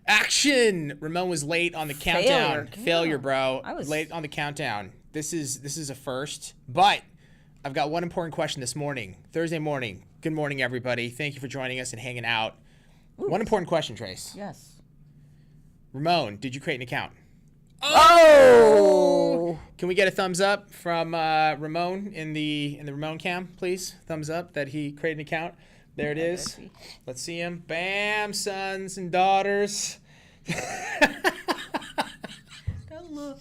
Action! Ramon was late on the countdown. Failure, bro. I was late on the countdown. This is a first, but I've got one important question this morning, Thursday morning. Good morning, everybody. Thank you for joining us and hanging out. Ooh. One important question, Trace. Yes. Ramon, did you create an account? Oh! Can we get a thumbs up from Ramon in the Ramon cam, please? Thumbs up that he created an account. There it is. Let's see him. Bam, sons and daughters. That look.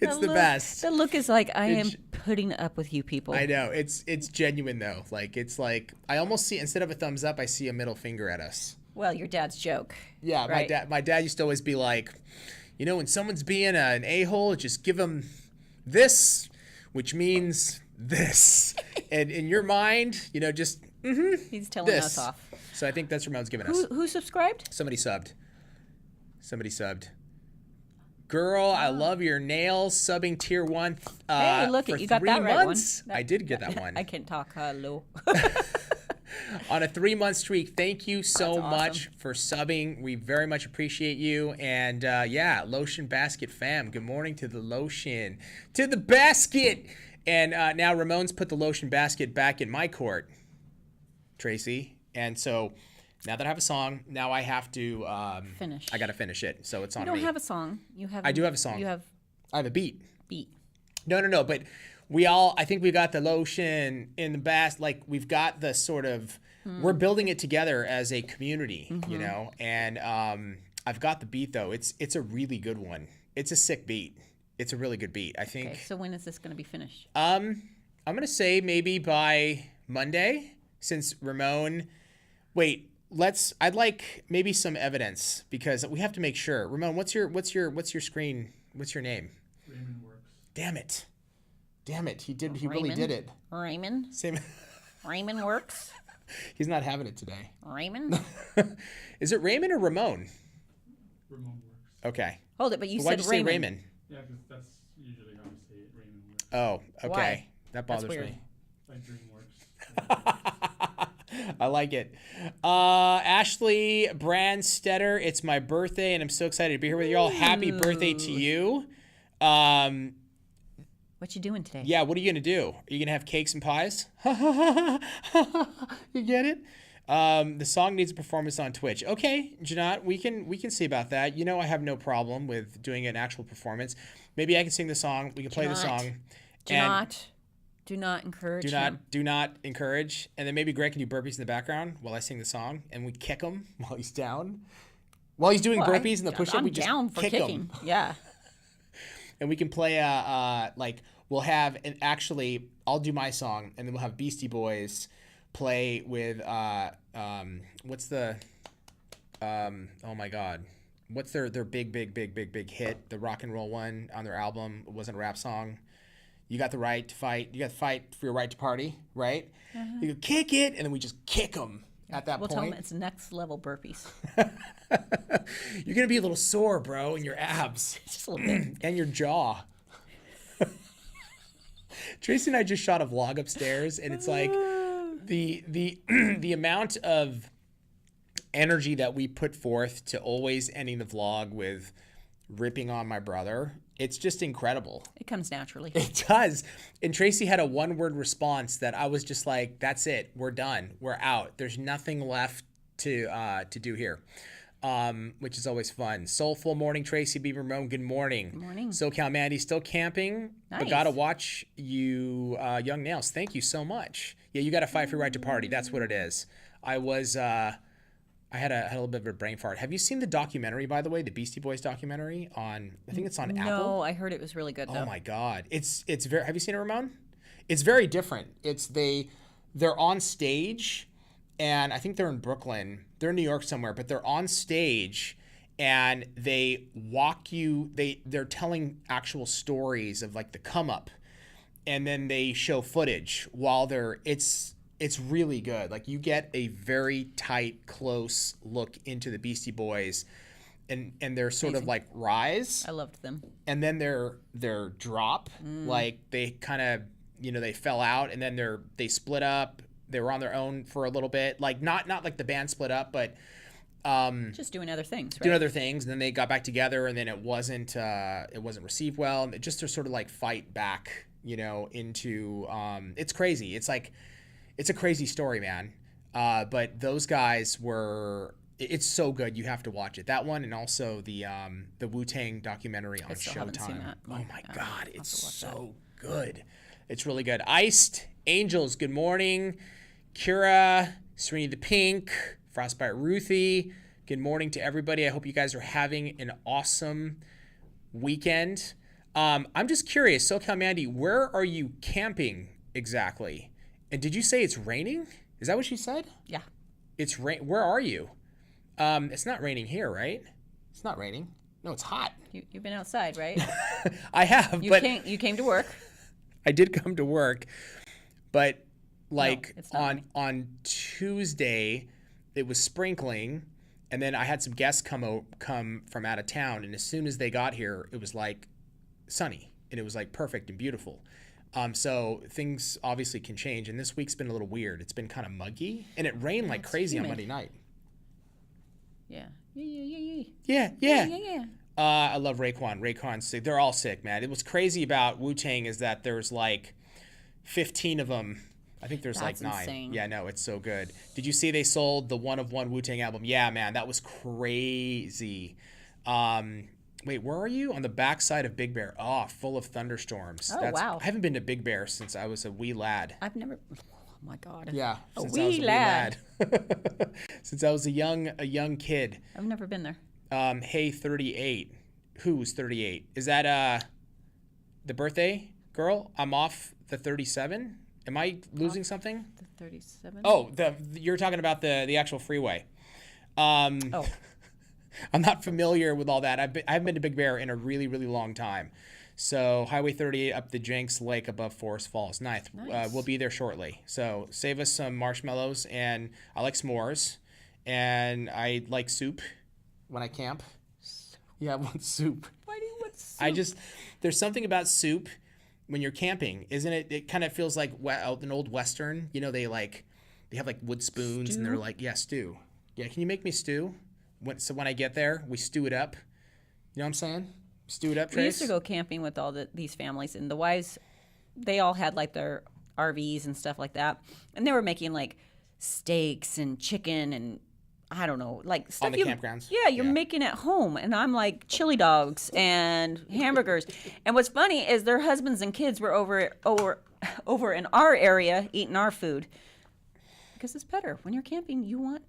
It's the best. The look is like, I am putting up with you people. I know. It's genuine, though. It's like, I almost see, instead of a thumbs up, I see a middle finger at us. Well, your dad's joke. Yeah, right? my dad used to always be like, when someone's being an a-hole, just give them this, which means this. And in your mind, just... He's telling us off. So I think that's what Ramon's giving us. Who subscribed? Somebody subbed. Girl, I love your nails. Subbing tier 1 hey, look, for you got 3 that right months. one. I did get that one. I can't talk. Hello. On a 3-month streak. Thank you so awesome. much for subbing. We very much appreciate you. And Lotion Basket fam. Good morning to the lotion. To the basket. And now Ramon's put the lotion basket back in my court, Tracy. And so now that I have a song, now I have to finish. I got to finish it. So it's on me. You don't have a song. You have. I do have a song. You have. I have a beat. No. But I think we got the lotion in the basket. Like, we've got the sort of, we're building it together as a community, and I've got the beat, though. It's a really good one. It's a sick beat. It's a really good beat, I think. Okay, so when is this going to be finished? I'm going to say maybe by Monday, since Ramon, I'd like maybe some evidence, because we have to make sure. Ramon, what's your screen? What's your name? Raymond Works. Damn it. He really did it. Raymond? Same. Raymond Works? He's not having it today. Raymond? Is it Raymond or Ramon? Ramon Works. Okay. Hold it, but you Why'd said you say Raymond. Raymond? Yeah, because that's usually how we say it. Raymond Works. Oh, okay. Why? That That's bothers weird. me. Like DreamWorks. I like it. Ashley Brandstetter, it's my birthday, and I'm so excited to be here with you all. Happy birthday to you. What you doing today? Yeah, what are you going to do? Are you going to have cakes and pies? You get it? The song needs a performance on Twitch. Okay, Janat, we can see about that. I have no problem with doing an actual performance. Maybe I can sing the song. We can play the song. Do not encourage Do not encourage. And then maybe Greg can do burpees in the background while I sing the song, and we kick him while he's down. While he's doing burpees and the push-up, we just down for kick kicking. him. Yeah. And we can play we'll have I'll do my song, and then we'll have Beastie Boys play with what's the oh my god, what's their big hit, the rock and roll one on their album? It wasn't a rap song. You got the right to fight. You got to fight for your right to party, right? You go, kick it, and then we just kick them at that point. We'll tell them it's next level burpees. You're going to be a little sore, bro, in your abs. Just a little bit. And your jaw. Tracy and I just shot a vlog upstairs, and it's like the amount of energy that we put forth to always ending the vlog with ripping on my brother. It's just incredible. It comes naturally. It does. And Tracy had a one-word response that I was just like, that's it. We're done. We're out. There's nothing left to do here, which is always fun. Soulful morning, Tracy B. Ramon. Good morning. Good morning. SoCal Mandy still camping, but Nice. gotta watch you, Young Nails. Thank you so much. Yeah, you got to fight for your right to party. That's what it is. I had a little bit of a brain fart. Have you seen the documentary, by the way, the Beastie Boys documentary I think it's on Apple? No, I heard it was really good though. Oh my God. It's very, have you seen it, Ramon? It's very different. They're on stage, and I think they're in Brooklyn. They're in New York somewhere, but they're on stage, and they walk you, they're telling actual stories of like the come up, and then they show footage while it's really good. Like, you get a very tight, close look into the Beastie Boys and their sort of like rise. I loved them. And then their drop, like they kind of, they fell out, and then they split up. They were on their own for a little bit. Like not like the band split up, but Just doing other things, right? doing other things, and then they got back together, and then it wasn't received well, and it just to sort of like fight back, into it's crazy. It's like it's a crazy story, man. But those guys were. It's so good. You have to watch it. That one, and also the Wu-Tang documentary on still haven't seen Showtime. that. Oh my Yeah, God, I'll have it's to watch so good. It's really good. Iced Angels, good morning. Kira, Sereni the Pink, Frostbite Ruthie, good morning to everybody. I hope you guys are having an awesome weekend. I'm just curious, SoCal Mandy, where are you camping exactly? And did you say it's raining? Is that what you said? Yeah. It's rain. Where are you? It's not raining here, right? It's not raining. No, it's hot. You've been outside, right? I have, You but came to work. I did come to work, but like it's not raining. on Tuesday, it was sprinkling, and then I had some guests come from out of town, and as soon as they got here, it was like sunny, and it was like perfect and beautiful. So things obviously can change, and this week's been a little weird. It's been kind of muggy, and it rained like it's crazy on humid. Monday night. Yeah. Yeah. Yeah. I love Raekwon. Raekwon's sick. They're all sick, man. What's crazy about Wu-Tang is that there's like 15 of them. I think there's That's like 9. insane. Yeah, no, it's so good. Did you see they sold the one of one Wu-Tang album? Yeah, man, that was crazy. Wait, where are you? On the backside of Big Bear. Oh, full of thunderstorms. Oh, wow. I haven't been to Big Bear since I was a wee lad. I've never. Oh my God. Yeah, A since I was wee lad. Since I was a young kid. I've never been there. Hey, 38. Who's 38? Is that the birthday girl? I'm off the 37. Am I losing something? The 37. Oh, you're talking about the actual freeway. Oh. I'm not familiar with all that. I haven't been to Big Bear in a really, really long time. So Highway 38 up the Jenks Lake above Forest Falls. Nice. We'll be there shortly. So save us some marshmallows, and I like s'mores, and I like soup when I camp. Yeah, I want soup. Why do you want soup? There's something about soup when you're camping, isn't it? It kind of feels like an old Western. They have like wood spoons, and they're like, yeah, stew. Yeah, can you make me stew? So when I get there, we stew it up. You know what I'm saying? Stew it up, Trace. We used to go camping with all these families, and the wives, they all had like their RVs and stuff like that, and they were making like steaks and chicken and I don't know, like stuff on the campgrounds. Yeah, you're making at home, and I'm like chili dogs and hamburgers. And what's funny is their husbands and kids were over in our area eating our food because it's better when you're camping. You want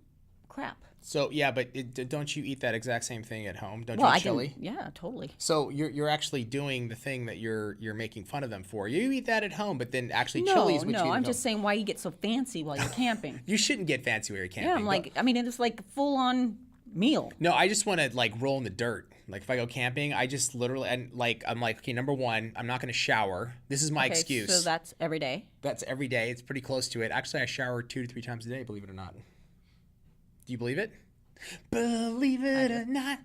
crap. So yeah, but don't you eat that exact same thing at home? Don't Well, you I eat chili? yeah, totally. So you're actually doing the thing that you're making fun of them for. You eat that at home, but then actually No, chili is what you eat I'm at just home. saying why you get so fancy while you're camping. You shouldn't get fancy when you're camping. Yeah, I'm like, I mean, it's like full on meal. No, I just want to like roll in the dirt. Like if I go camping, I just literally I'm like, okay, number one, I'm not going to shower. This is my Okay, excuse. so that's every day. That's every day. It's pretty close to it. Actually, I shower 2 to 3 times a day. Believe it or not. Do you believe it? Believe it or not.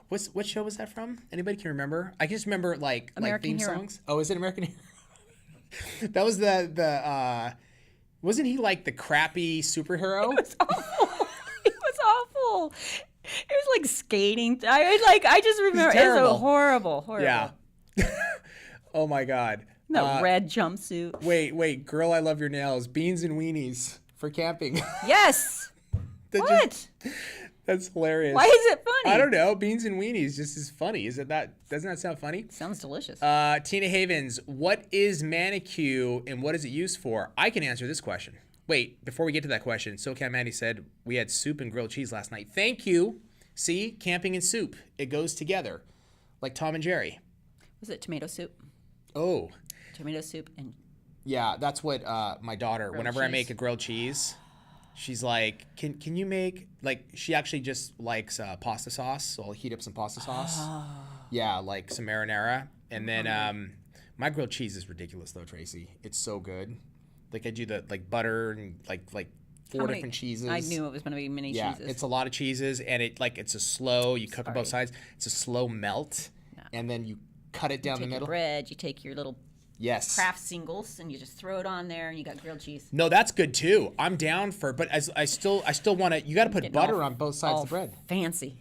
What show was that from? Anybody can remember? I can just remember like American theme Hero. songs. Oh, is it American Hero? That was the wasn't he like the crappy superhero? It was awful. It was awful. It was like skating. I just remember it was terrible. so horrible. Yeah. Oh my God. The red jumpsuit. Wait, girl, I love your nails. Beans and weenies for camping. Yes. What? That's hilarious. Why is it funny? I don't know. Beans and weenies just is funny. Is it that? Doesn't that sound funny? Sounds delicious. Tina Havens, what is manicure and what is it used for? I can answer this question. Wait, before we get to that question, SoCal Mandy said we had soup and grilled cheese last night. Thank you. See, camping and soup, it goes together, like Tom and Jerry. Was it tomato soup? Oh, Tomato soup and yeah, that's what my daughter. Whenever I cheese? make a grilled cheese, she's like, "Can you make like?" She actually just likes pasta sauce, so I'll heat up some pasta sauce. Yeah, like some marinara, and then my grilled cheese is ridiculous though, Tracy. It's so good. Like I do the like butter and like how 4 many- different cheeses. I knew it was going to be mini Yeah, cheeses. it's a lot of cheeses, and it's a slow. You cook on both Sorry. sides. It's a slow melt, and then you cut it down take the your middle. bread. You take your little Yes. Kraft singles, and you just throw it on there, and you got grilled cheese. No, that's good too. I'm down for, but as I still want to. You got to put Getting butter all- on both sides all of the bread. Fancy.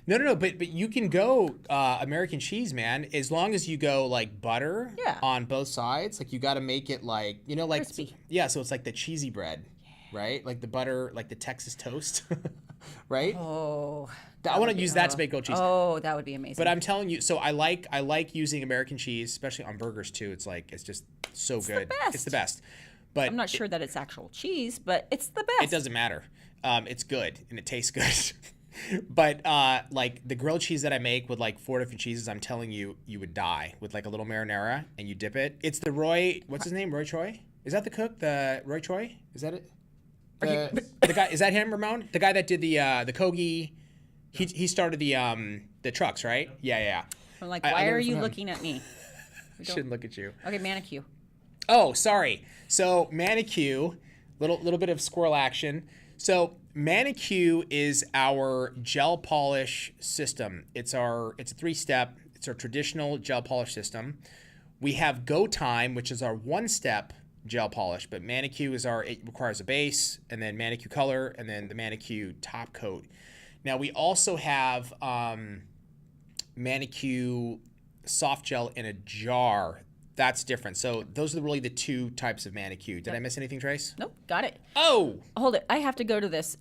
No. But you can go American cheese, man. As long as you go like butter Yeah. on both sides. Like you got to make it like like Crispy. yeah. So it's like the cheesy bread, right? Like the butter, like the Texas toast, right? Oh. I want to use that to make grilled cheese. Oh, that would be amazing. But I'm telling you, so I like using American cheese, especially on burgers too. It's just so good. best. It's the best. But I'm not sure that it's actual cheese, but it's the best. it doesn't matter. It's good and it tastes good. But like the grilled cheese that I make with like 4 different cheeses, I'm telling you, you would die with like a little marinara and you dip it. It's the Roy. What's his name? Roy Choi. Is that the cook? The Roy Choi? Is that it? The guy. Is that him, Ramon? The guy that did the Kogi. He started the trucks, right? Yeah. I'm like, I why learned are from you him. looking at me? Shouldn't look at you. Okay, manicure. Oh, sorry. So manicure, little bit of squirrel action. So manicure is our gel polish system. It's a 3-step. It's our traditional gel polish system. We have Go Time, which is our 1-step gel polish, but manicure it requires a base and then manicure color and then the manicure top coat. Now we also have manicure soft gel in a jar. That's different. So those are really the 2 types of manicure. Did I miss anything, Trace? Nope, got it. Oh, Hold it. I have to go to this.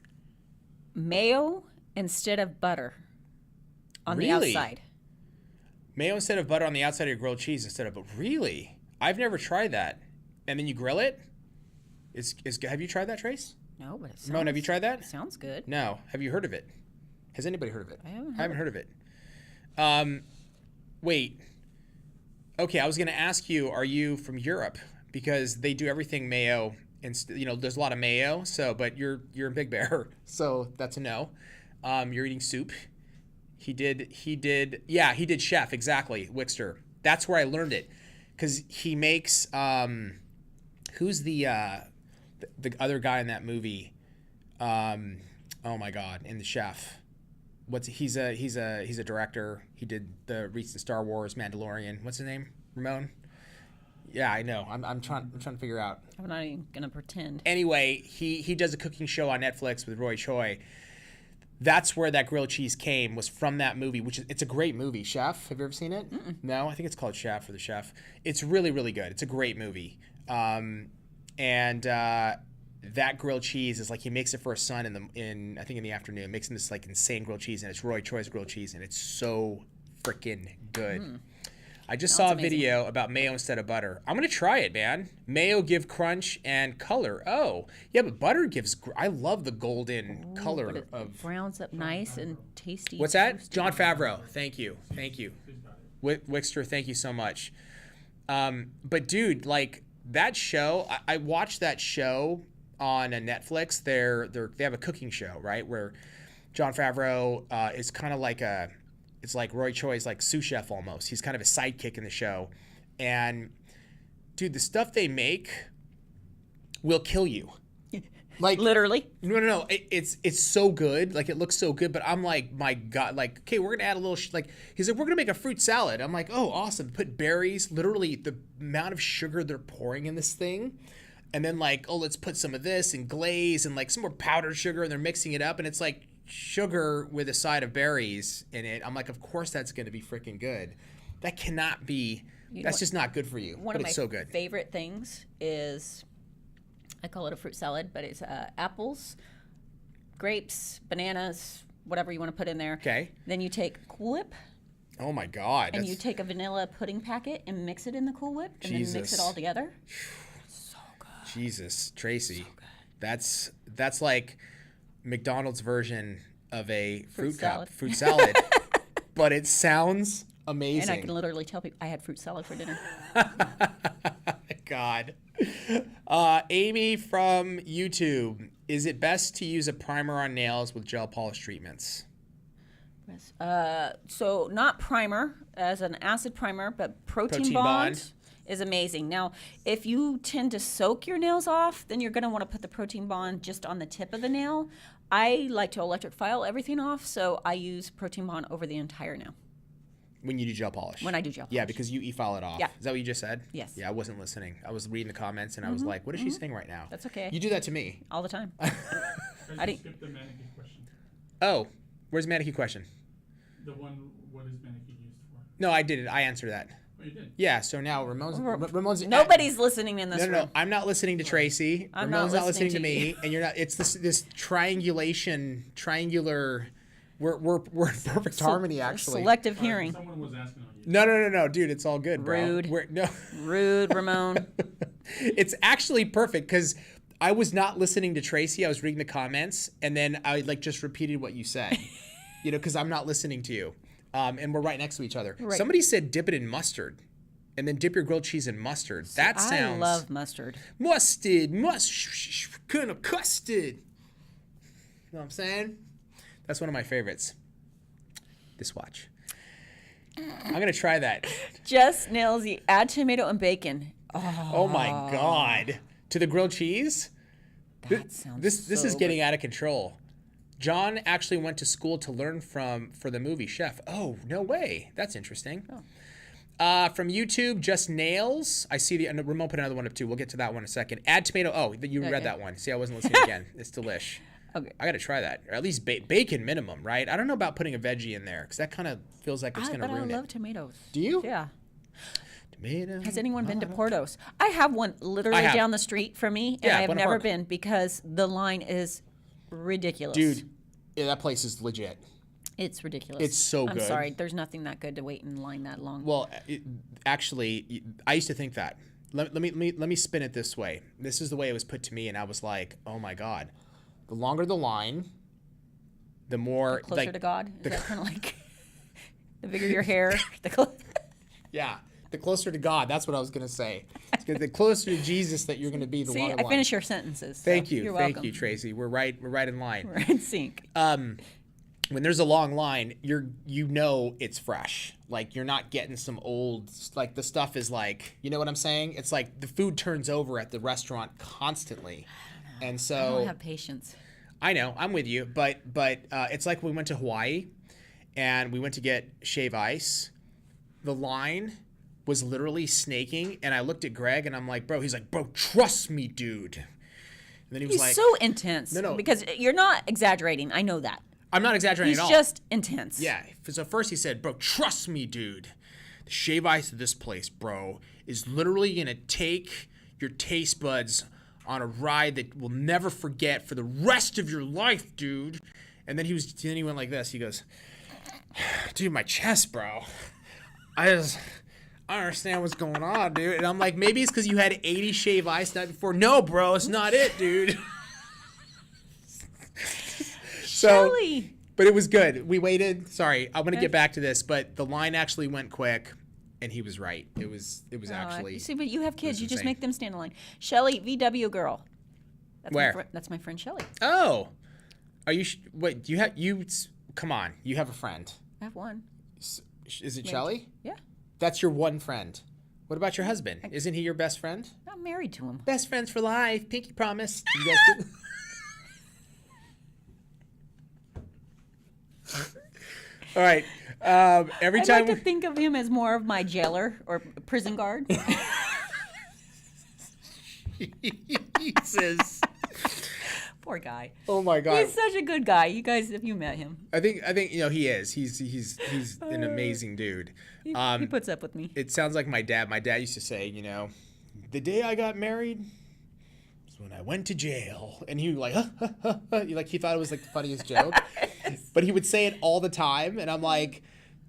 Mayo instead of butter on the Really? outside. mayo instead of butter on the outside of your grilled cheese instead of, but really? I've never tried that. And then you grill it? Have you tried that, Trace? No, but it sounds, Ramon, have you tried that? sounds good. No. Have you heard of it? Has anybody heard of it? I haven't I haven't heard of it. Wait. Okay, I was going to ask you, are you from Europe? Because they do everything mayo, and there's a lot of mayo. So, but you're in Big Bear, so that's a no. You're eating soup. He did. Yeah, he did chef exactly. Wixter. That's where I learned it, because he makes. Who's the other guy in that movie? Oh my God, in the chef. He's a director. He did the recent Star Wars Mandalorian. What's his name? Ramon? Yeah, I know. I'm trying to figure out. I'm not even gonna pretend. Anyway, he does a cooking show on Netflix with Roy Choi. That's where that grilled cheese came, was from that movie, it's a great movie. Chef, have you ever seen it? No, I think it's called Chef or The Chef. It's really, really good. It's a great movie. That grilled cheese is like he makes it for his son in the afternoon, makes him this like insane grilled cheese, and it's Roy Choi's grilled cheese, and it's so freaking good. I just saw a video about mayo instead of butter. I'm gonna try it, man. Mayo give crunch and color. Oh, yeah, but butter gives. I love the golden color But it of. browns up nice and tasty. What's that? toasty. John Favreau. Thank you. Wixter, thank you so much. But dude, like that show, I watched that show on a Netflix. They have a cooking show, right? Where John Favreau is kind of like it's like Roy Choi's like sous chef almost. He's kind of a sidekick in the show. And dude, the stuff they make will kill you. Like Literally. No. It's so good. Like it looks so good, but I'm like, my God, like, okay, we're gonna add a little like he's like, we're gonna make a fruit salad. I'm like, oh, awesome. Put berries, literally the amount of sugar they're pouring in this thing. And then like, oh, let's put some of this and glaze and like some more powdered sugar, and they're mixing it up, and it's like sugar with a side of berries in it. I'm like, of course that's gonna be freaking good. That cannot be. That's just not good for you. One but of my it's so good. favorite things is, I call it a fruit salad, but it's apples, grapes, bananas, whatever you want to put in there. Okay. Then you take Cool Whip, Oh my God. and you take a vanilla pudding packet and mix it in the Cool Whip, and then mix Jesus. it all together. Jesus, Tracy, that's like McDonald's version of a fruit salad. salad, but it sounds amazing. And I can literally tell people I had fruit salad for dinner. God. Amy from YouTube, is it best to use a primer on nails with gel polish treatments? So not primer as an acid primer, but protein bond is amazing. Now, if you tend to soak your nails off, then you're going to want to put the protein bond just on the tip of the nail. I like to electric file everything off, so I use protein bond over the entire nail. When you do gel polish. When I do gel Yeah, polish. because you e-file it off. Yeah. Is that what you just said? Yes. Yeah, I wasn't listening. I was reading the comments and I was like, what is she saying right now? That's okay. You do that to me. All the time. Guys, I you didn't- skipped the mannequin question. Oh, where's Mannequin question? The one, what is mannequin used for? No, I did it. I answered that. Oh, you did. Yeah, so now Ramon's Nobody's listening in this No, room. I'm not listening to Tracy. I'm Ramon's not not listening to listening to me, you. and you're not. It's this triangular. We're in perfect harmony, actually. Selective hearing. Someone was asking on you. No, dude, it's all good, bro. Rude. No, Rude, Ramon. it's actually perfect because I was not listening to Tracy. I was reading the comments, and then I just repeated what you said, because I'm not listening to you, and we're right next to each other. Right. Somebody said dip it in mustard, and then dip your grilled cheese in mustard. That sounds. I love mustard. Mustard, kind of custard. You know what I'm saying? That's one of my favorites. This watch. I'm gonna try that. Just nails you. Add tomato and bacon. Oh my god! To the grilled cheese. That sounds This so is getting out of control. John actually went to school to learn for the movie Chef. Oh, no way. That's interesting. From YouTube, Just Nails. I see and Ramon put another one up too. We'll get to that one in a second. Add tomato. Oh, you read Okay. that one. See, I wasn't listening again. It's delish. Okay. I got to try that. Or at least bacon minimum, right? I don't know about putting a veggie in there because that kind of feels like it's going to But I ruin love it. tomatoes. Do you? Yeah. Tomato. Has anyone been to Portos? I have one literally have. down the street from me, and Yeah, I have Buena never Park. been because the line is ridiculous. Dude, yeah, that place is legit. It's ridiculous. It's so I'm good. sorry. There's nothing that good to wait in line that long. Well, actually, I used to think that. Let me spin it this way. This is the way it was put to me, and I was like, oh my god, the longer the line, the more Closer to God? Is that kind of like the bigger your hair? Yeah, the closer to God. That's what I was gonna say. The closer to Jesus that you're gonna be, the See, longer I line. finish your sentences. So Thank you, You're thank welcome. you, Tracy. We're right in line. We're in sync. When there's a long line, it's fresh. Like you're not getting some old, like the stuff is like, you know what I'm saying? It's like the food turns over at the restaurant constantly, and I so don't have patience. I know I'm with you, but it's like we went to Hawaii, and we went to get shave ice. The line was literally snaking, and I looked at Greg, and I'm like, bro. He's like, bro, trust me, dude. And then he was He's like, so intense. No. Because you're not exaggerating. I know that. I'm not exaggerating He's at all. just intense. Yeah. So first he said, bro, trust me, dude. The shave ice of this place, bro, is literally going to take your taste buds on a ride that we'll never forget for the rest of your life, dude. And then he went like this. He goes, dude, my chest, bro. I don't understand what's going on, dude. And I'm like, maybe it's because you had 80 shave ice the night before. No, bro, it's not it, dude. So, Really? but it was good. We waited. Sorry, I'm gonna Okay. get back to this, but the line actually went quick, and he was right. It was actually. You see, but you have kids. You just insane. make them stand in line. Shelly, VW girl. That's Where? That's my friend Shelly. Oh, are you? Wait, do you have you? Come on, you have a friend. I have one. Is it Shelly? Yeah. That's your one friend. What about your husband? Isn't he your best friend? I'm married to him. Best friends for life. Pinky promise. You guys All right. Every I time. like to think of him as more of my jailer or prison guard. Jesus. Poor guy. Oh my God. He's such a good guy. You guys, if you met him, I think he is. He's an amazing dude. he puts up with me. It sounds like my dad. My dad used to say, the day I got married was when I went to jail, and he like, he thought it was like the funniest joke, but he would say it all the time, and I'm like,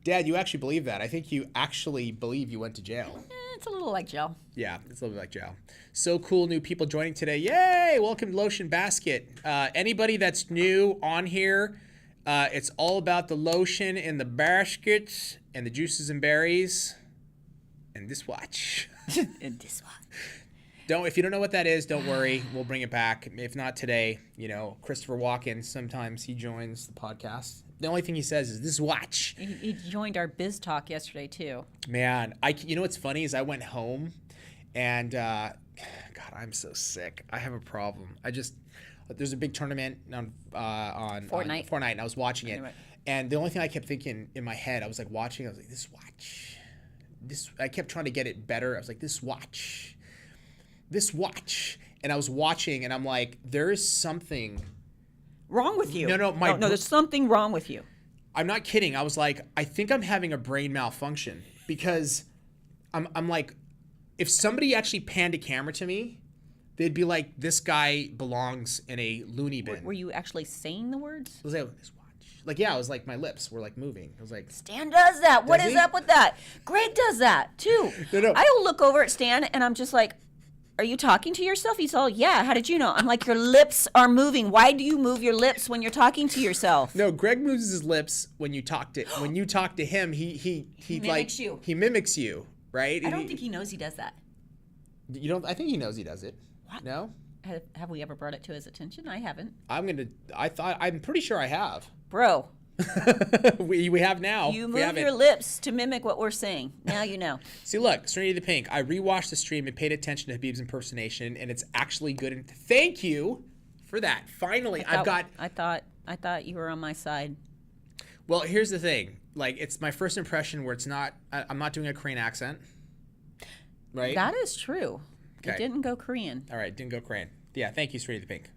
Dad, you actually believe that? I think you actually believe you went to jail. It's a little like jail. Yeah, it's a little bit like jail. So cool, new people joining today. Yay! Welcome to Lotion Basket. Anybody that's new on here, it's all about the lotion and the baskets and the juices and berries and this watch. And this one. If you don't know what that is, don't worry. We'll bring it back. If not today, Christopher Walken, sometimes he joins the podcast. The only thing he says is this watch. He joined our biz talk yesterday too. Man, what's funny is I went home and God, I'm so sick. I have a problem. There's a big tournament on Fortnite. and I was watching it. Anyway. And the only thing I kept thinking in my head, I was like watching, I was like, this watch. I kept trying to get it better. I was like, this watch. And I was watching, and I'm like, there is something wrong with you. No, there's something wrong with you. I'm not kidding. I was like, I think I'm having a brain malfunction because I'm like, if somebody actually panned a camera to me, they'd be like, this guy belongs in a loony bin. Were you actually saying the words? I was like, this watch. Like, yeah, I was like, my lips were like moving. I was like, Stan does that. What Does is he? up with that? Greg does that too. No. I will look over at Stan and I'm just like, are you talking to yourself? He's all, yeah. How did you know? I'm like, your lips are moving. Why do you move your lips when you're talking to yourself? no, Greg moves his lips when you talk to him. He mimics like you. He mimics you, right? I don't think he knows he does that. You don't. I think he knows he does it. What? No. Have we ever brought it to his attention? I haven't. I'm pretty sure I have. Bro, we have now. you We move haven't. your lips to mimic what we're saying. Now you know. See, look, Serenity the Pink. I rewatched the stream and paid attention to Habib's impersonation, and it's actually good. And thank you for that. Finally, I thought you were on my side. Well, here's the thing. Like, it's my first impression where I'm not doing a Korean accent. Right? That is true. Okay. It didn't go Korean. All right, didn't go Korean. Yeah, thank you, Serenity the Pink.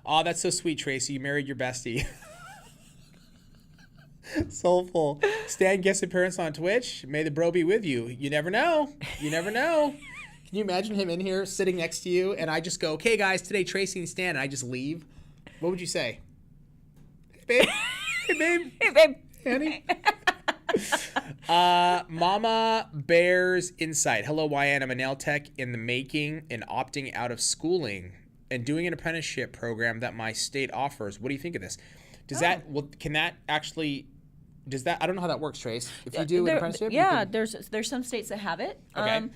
Oh, that's so sweet, Tracy. You married your bestie. Soulful. Stan guest appearance on Twitch. May the bro be with you. You never know. You never know. Can you imagine him in here sitting next to you and I just go, okay, guys, today Tracy and Stan, and I just leave? What would you say? Hey, babe. Hey, babe. Hey, babe. Honey. Mama Bear's Insight. Hello, YN. I'm a nail tech in the making and opting out of schooling and doing an apprenticeship program that my state offers. What do you think of this? Can that actually... I don't know how that works, Trace. If you do an apprenticeship? Yeah, there's some states that have it. Okay.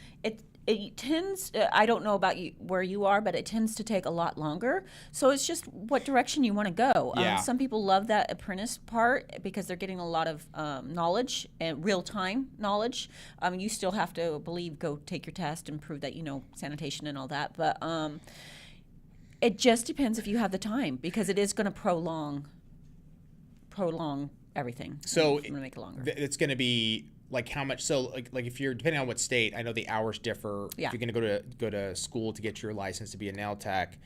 It tends, I don't know about you where you are, but it tends to take a lot longer. So it's just what direction you want to go. Yeah. Some people love that apprentice part because they're getting a lot of knowledge and real-time knowledge. You still have to go take your test and prove that you know sanitation and all that. But it just depends if you have the time because it is going to prolong everything. So I'm gonna make it longer. It's going to be like how much? So like if you're depending on what state, I know the hours differ. Yeah. If you're going to go to school to get your license to be a nail tech,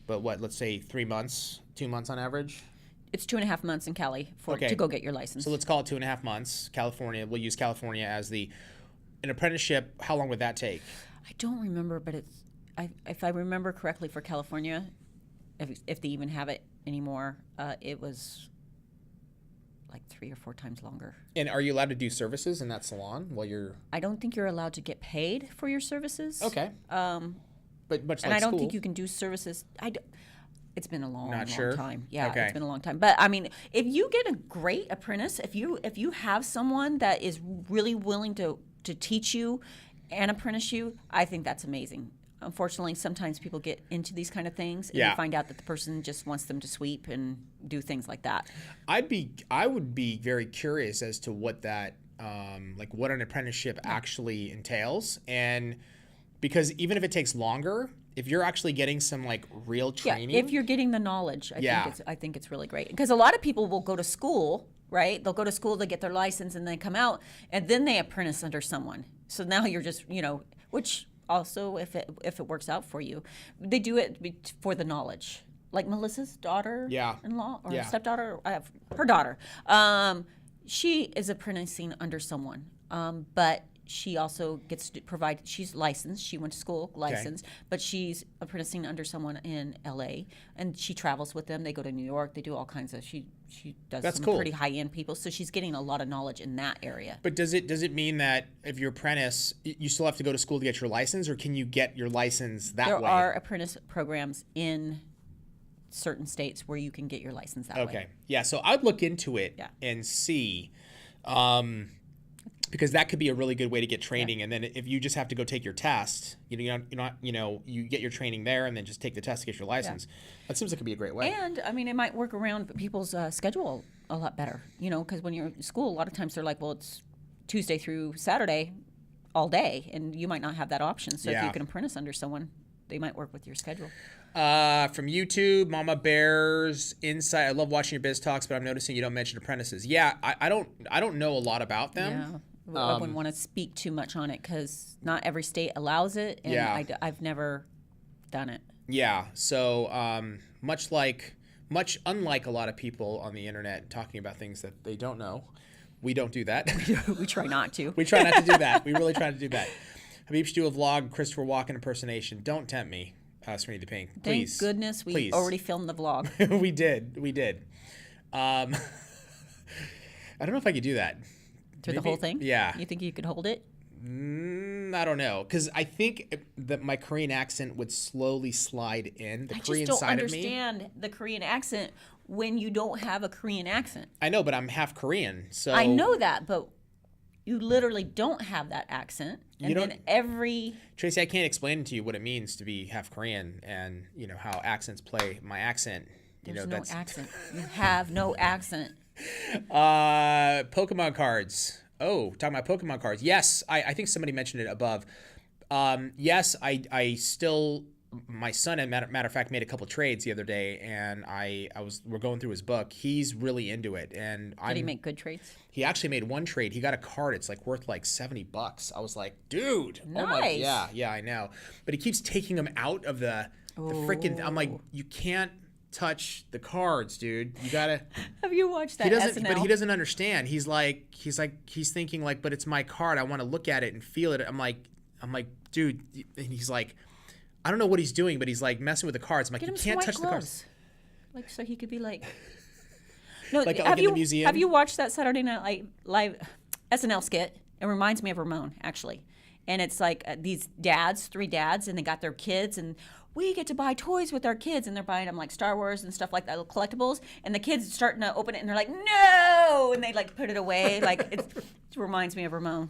but let's say 3 months, 2 months on average. It's 2.5 months in Cali to go get your license. So let's call it 2.5 months. California. We'll use California as an apprenticeship. How long would that take? I don't remember, but if I remember correctly for California, if they even have it anymore, it was like 3 or 4 times longer. And are you allowed to do services in that salon while you're... I don't think you're allowed to get paid for your services. Okay. But much and like I don't school. think you can do services. It's been a long sure? time. Yeah, Okay. It's been a long time. But I mean, if you get a great apprentice, if you have someone that is really willing to teach you and apprentice you, I think that's amazing. Unfortunately, sometimes people get into these kind of things and Yeah. you find out that the person just wants them to sweep and do things like that. I would be very curious as to what that what an apprenticeship actually entails, and because even if it takes longer, if you're actually getting some like real training, if you're getting the knowledge, I think it's really great because a lot of people will go to school, right? They'll go to school to get their license and then come out and then they apprentice under someone. So now you're just which also if it works out for you, they do it for the knowledge. Like Melissa's daughter-in-law or stepdaughter, I have her daughter. She is apprenticing under someone, but she also gets to provide. She's licensed. She went to school licensed, but she's apprenticing under someone in L.A. and she travels with them. They go to New York. They do all kinds of. She does That's some cool. pretty high-end people. So she's getting a lot of knowledge in that area. But does it mean that if you're apprentice, you still have to go to school to get your license, or can you get your license that way? There are apprentice programs in certain states where you can get your license that way. Okay. Yeah. So I'd look into it and see, because that could be a really good way to get training. And then if you just have to go take your test, you get your training there and then just take the test to get your license. That seems like it'd be a great way. And I mean, it might work around people's schedule a lot better, because when you're in school, a lot of times they're like, well, it's Tuesday through Saturday all day, and you might not have that option. So if you can apprentice under someone, they might work with your schedule. From YouTube, Mama Bears Insight. I love watching your biz talks, but I'm noticing you don't mention apprentices. Yeah, I don't know a lot about them. Yeah, I wouldn't want to speak too much on it because not every state allows it, and Yeah. I've never done it. Yeah, so much unlike a lot of people on the internet talking about things that they don't know, we don't do that. We try not to. We try not to do that. We really try to do that. Habib should do a vlog, Christopher Walken impersonation. Don't tempt me, Smitty the Pink. Please. Thank goodness we Please. already filmed the vlog. We did. I don't know if I could do that. Through the Maybe- whole thing? Yeah. You think you could hold it? I don't know, because I think that my Korean accent would slowly slide in. The I Korean just don't side of me. understand the Korean accent when you don't have a Korean accent. I know, but I'm half Korean, so I know that, but you literally don't have that accent. And You don't- then every Tracy, I can't explain to you what it means to be half Korean, and you know how accents play. My accent, there's no that's accent. You have no accent. Pokemon cards. Oh, talking about Pokemon cards. Yes, I think somebody mentioned it above. Yes, I still. My son, as matter of fact, made a couple trades the other day, and we're going through his book. He's really into it, and Did he make good trades? He actually made one trade. He got a card. It's like worth like $70. I was like, dude, oh my, Nice. yeah, I know. But he keeps taking them out of the freaking. I'm like, you can't touch the cards, dude. You gotta. Have you watched that He doesn't, SNL? but he doesn't understand. He's thinking like, but it's my card. I want to look at it and feel it. I'm like, dude. And he's like, I don't know what he's doing, but he's like messing with the cards. I'm like, Get you him some can't white touch the cards. gloves. Like, so he could be like. No, Like have in you the museum? have you watched that Saturday Night Live SNL skit? It reminds me of Ramon actually, and it's like these dads, 3 dads, and they got their kids, and we get to buy toys with our kids, and they're buying them like Star Wars and stuff like that, little collectibles, and the kids starting to open it, and they're like, no, and they like put it away, like it reminds me of Ramon.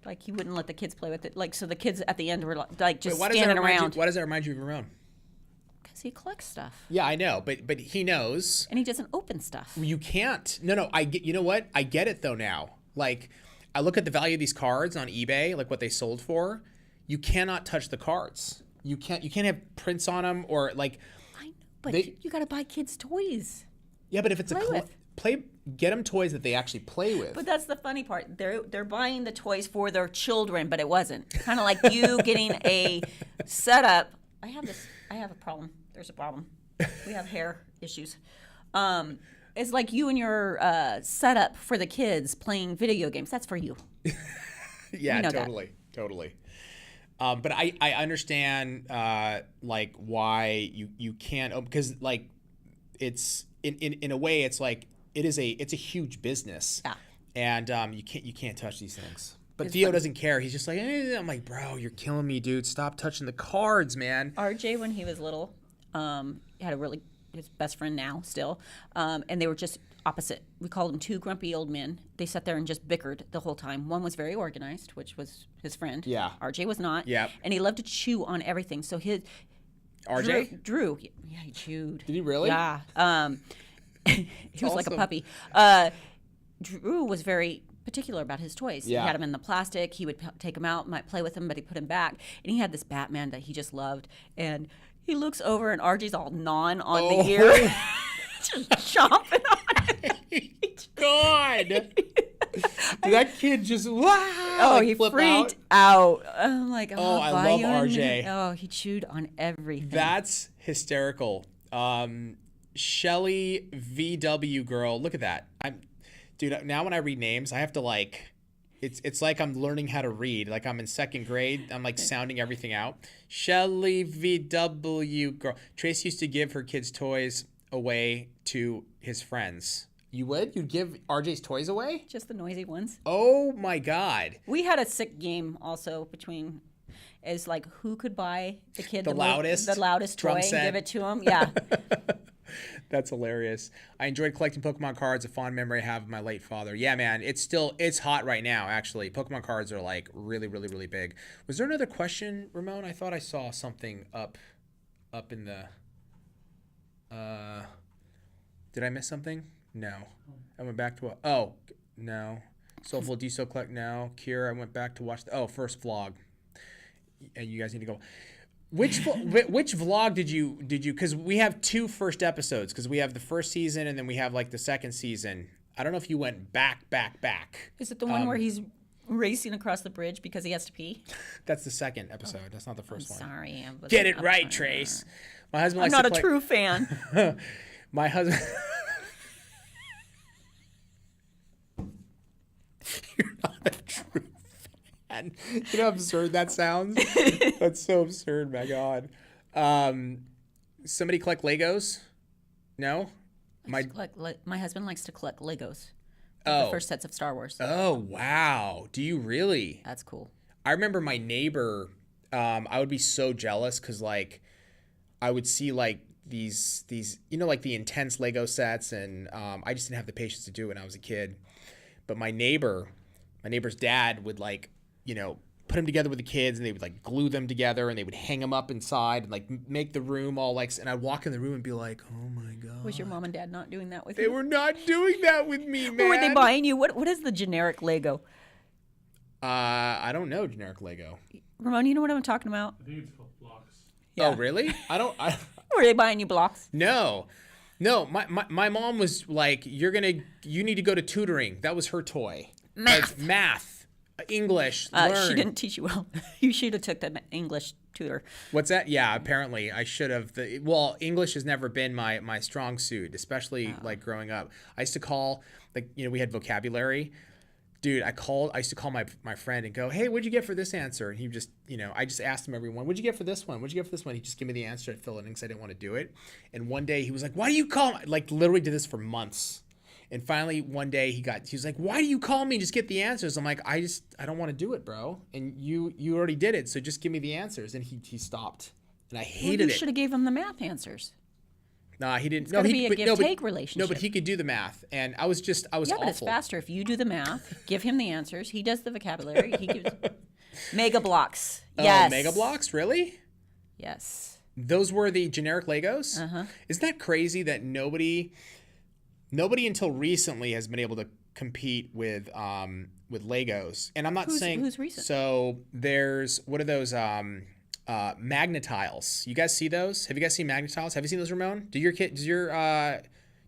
Like he wouldn't let the kids play with it, like so the kids at the end were like just Why does that standing remind around you? Why does that remind you of Ramon? because he collects stuff Yeah, I know, but he knows. and he doesn't open stuff. You can't. No. I get. You know what? I get it though now. Like, I look at the value of these cards on eBay, like what they sold for. You cannot touch the cards. You can't have prints on them or like. I know, but They- you got to buy kids toys. Yeah, but if it's Play a with. get them toys that they actually play with. But that's the funny part. They're buying the toys for their children, but it wasn't. Kind of like you getting a setup. I have a problem. There's a problem. We have hair issues. It's like you and your setup for the kids playing video games. That's for you. Yeah, you know that. totally. But I understand like why you can't, because like it's in a way it's like it's a huge business. Yeah. And you can't touch these things. But It's Theo funny. doesn't care. He's just like, I'm like, bro, you're killing me, dude. Stop touching the cards, man. RJ, when he was little, had his best friend now still, and they were just opposite. We called them 2 grumpy old men. They sat there and just bickered the whole time. One was very organized, which was his friend. Yeah. RJ was not. Yeah. And he loved to chew on everything. So his RJ? Drew, yeah, he chewed. Did he really? Yeah. He was like a awesome. puppy. Drew was very particular about his toys. Yeah. He had them in the plastic. He would take them out, might play with them, but he put them back. And he had this Batman that he just loved. And he looks over, and RJ's all gnawing on the ear, just chomping on it. God. Did that kid just He flip freaked out. I'm like, Oh, I buy love you a new- RJ. Oh, he chewed on everything. That's hysterical. Shelly VW girl, look at that. Dude, now when I read names, I have to like, it's like I'm learning how to read. Like I'm in 2nd grade. I'm like sounding everything out. Shelly VW girl. Trace used to give her kids' toys away to his friends. You would? You'd give RJ's toys away? Just the noisy ones. Oh my God. We had a sick game also between, is like who could buy the kid The loudest the loudest drum toy set. and give it to him. Yeah. That's hilarious. I enjoyed collecting Pokemon cards, a fond memory I have of my late father. Yeah, man, it's hot right now, actually. Pokemon cards are like really, really, really big. Was there another question, Ramon? I thought I saw something up in the did I miss something? No. I went back to no. Soulful do you still collect now? Kira, I went back to watch first vlog. And you guys need to go. which vlog did you because we have 2 first episodes because we have the first season and then we have like the second season. I don't know if you went back. Is it the one where he's racing across the bridge because he has to pee? That's the second episode. That's not the first one. Sorry. Get it right, Trace. My husband I'm likes not to a true fan. My husband. You're not a true fan. You know how absurd that sounds? That's so absurd, my God. Somebody collect Legos? No? My husband likes to collect Legos. Oh. The first sets of Star Wars. Oh, wow. Do you really? That's cool. I remember my neighbor, I would be so jealous because, like, I would see, like, these like the intense Lego sets, and I just didn't have the patience to do it when I was a kid. But my neighbor's dad would, like, put them together with the kids, and they would, like, glue them together, and they would hang them up inside and, like, make the room all, like, and I'd walk in the room and be like, oh, my God. Was your mom and dad not doing that with They you? were not doing that with me, man. What were they buying you? What is the generic Lego? I don't know generic Lego. Ramon, you know what I'm talking about? I think it's called blocks. Yeah. Oh, really? Were they buying you blocks? No, my mom was like, you need to go to tutoring. That was her toy. Math. Like, math, English, learn. She didn't teach you well. You should have took the English tutor. What's that? Yeah, apparently I should have. Well, English has never been my strong suit, especially like growing up. I used to call, like, we had vocabulary. Dude, I used to call my friend and go, hey, what'd you get for this answer? And he just, I just asked him every one, what'd you get for this one? What'd you get for this one? He'd just give me the answer. I'd fill it in because I didn't want to do it. And one day he was like, why do you call me? Like, literally did this for months. And finally one day he was like, why do you call me and just get the answers? I'm like, I don't want to do it, bro. And you already did it. So just give me the answers. And he stopped. And I hated You should have gave him the math answers. Nah, he didn't. It's gotta be a give-take relationship. No, but he could do the math, and I was Yeah, awful. but it's faster if you do the math, give him the answers. He does the vocabulary. He gives Mega Blocks. Yes. Oh, Mega Blocks, really? Yes. Those were the generic Legos? Uh-huh. Isn't that crazy that nobody until recently has been able to compete with Legos? And I'm not saying who's recent? So there's what are those Magnetiles? You guys see those? Have you guys seen Magnetiles? Have you seen those, Ramon?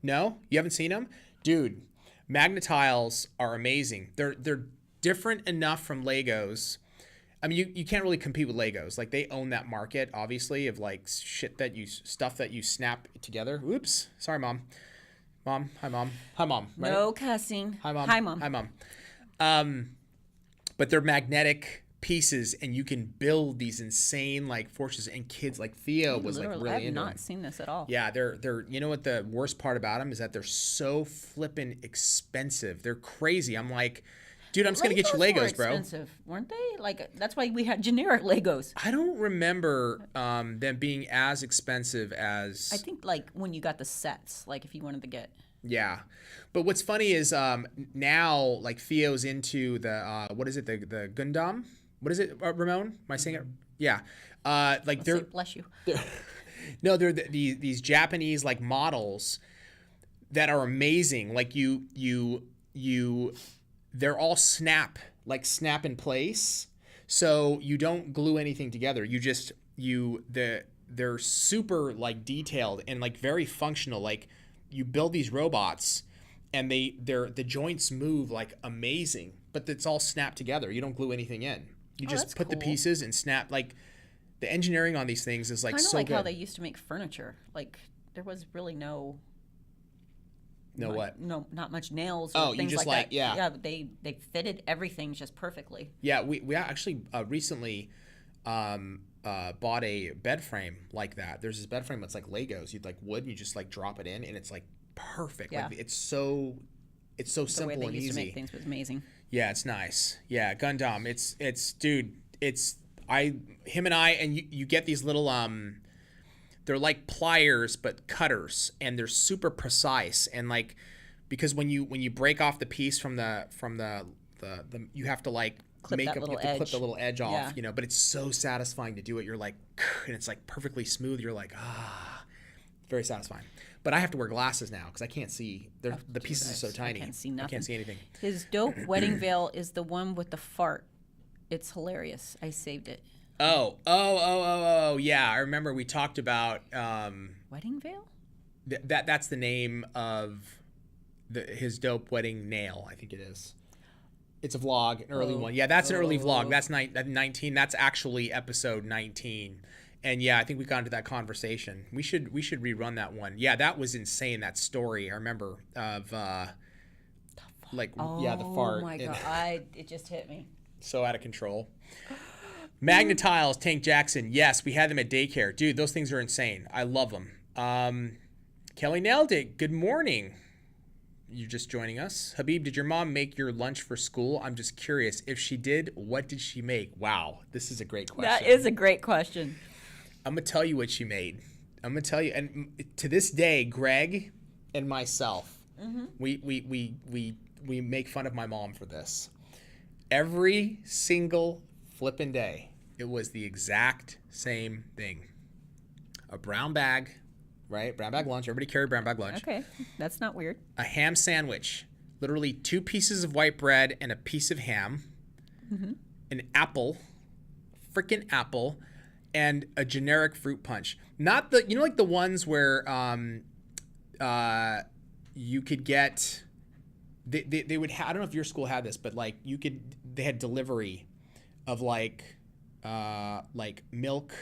No? You haven't seen them? Dude, Magnetiles are amazing. They're different enough from Legos. I mean, you can't really compete with Legos. Like, they own that market, obviously, of like stuff that you snap together. Oops. Sorry, Mom. Mom. Hi, Mom. Hi, Mom. Right? No cussing. Hi, Mom. Hi, Mom. Hi, Mom. But they're magnetic pieces, and you can build these insane like forces. And kids like Theo was like really I have into not them. seen this at all. Yeah, they're. You know what the worst part about them is that they're so flippin' expensive. They're crazy. I'm like, dude, I'm just gonna get you were Legos, bro. Expensive, weren't they? Like, that's why we had generic Legos. I don't remember them being as expensive as. I think like when you got the sets, like if you wanted to get. Yeah, but what's funny is now like Theo's into the what is it, the Gundam? What is it, Ramon? Am I saying it? Yeah, like they're Bless you. no, they're these Japanese like models that are amazing. Like they're all snap in place, so you don't glue anything together. They're super like detailed and like very functional. Like, you build these robots and the joints move like amazing, but it's all snapped together. You don't glue anything in. You just put the pieces and snap. Like, the engineering on these things is like so like good. how they used to make furniture. Like, there was really not much nails or things you just like that. yeah. Yeah, they fitted everything just perfectly. Yeah, we actually recently bought a bed frame like that. There's this bed frame that's like Legos. You'd like wood and you just like drop it in and it's like perfect. Yeah. Like, it's so simple The way they and used easy. to make things was amazing. Yeah, it's nice. Yeah, Gundam. Him and I, and you get these little they're like pliers but cutters, and they're super precise. And like, because when you break off the piece from the you have to like Clip that little clip edge. the little edge off, Yeah. but it's so satisfying to do it. You're like, and it's like perfectly smooth. You're like, very satisfying. But I have to wear glasses now because I can't see. The pieces are so tiny. I can't see nothing. I can't see anything. His dope wedding veil is the one with the fart. It's hilarious. I saved it. Yeah, I remember we talked about Wedding veil? that's the name of his dope wedding nail, I think it is. It's a vlog, an early one. Yeah, that's an early vlog. That's 19. That's actually episode 19. And yeah, I think we got into that conversation. We should rerun that one. Yeah, that was insane. That story I remember of the fart. Oh my god! It just hit me. So out of control. Magna Tiles, Tank Jackson. Yes, we had them at daycare. Dude, those things are insane. I love them. Kelly nailed it. Good morning. You're just joining us. Habib, did your mom make your lunch for school? I'm just curious. If she did, what did she make? Wow, this is a great question. That is a great question. I'm going to tell you what she made. I'm going to tell you. And to this day, Greg and myself, we make fun of my mom for this. Every single flippin' day, it was the exact same thing. A brown bag, right? Brown bag lunch. Everybody carried brown bag lunch. Okay, that's not weird. A ham sandwich. Literally 2 pieces of white bread and a piece of ham. An apple. Freaking apple. And a generic fruit punch. Not the, like the ones where you could get, they would have, I don't know if your school had this, but like they had delivery of like milk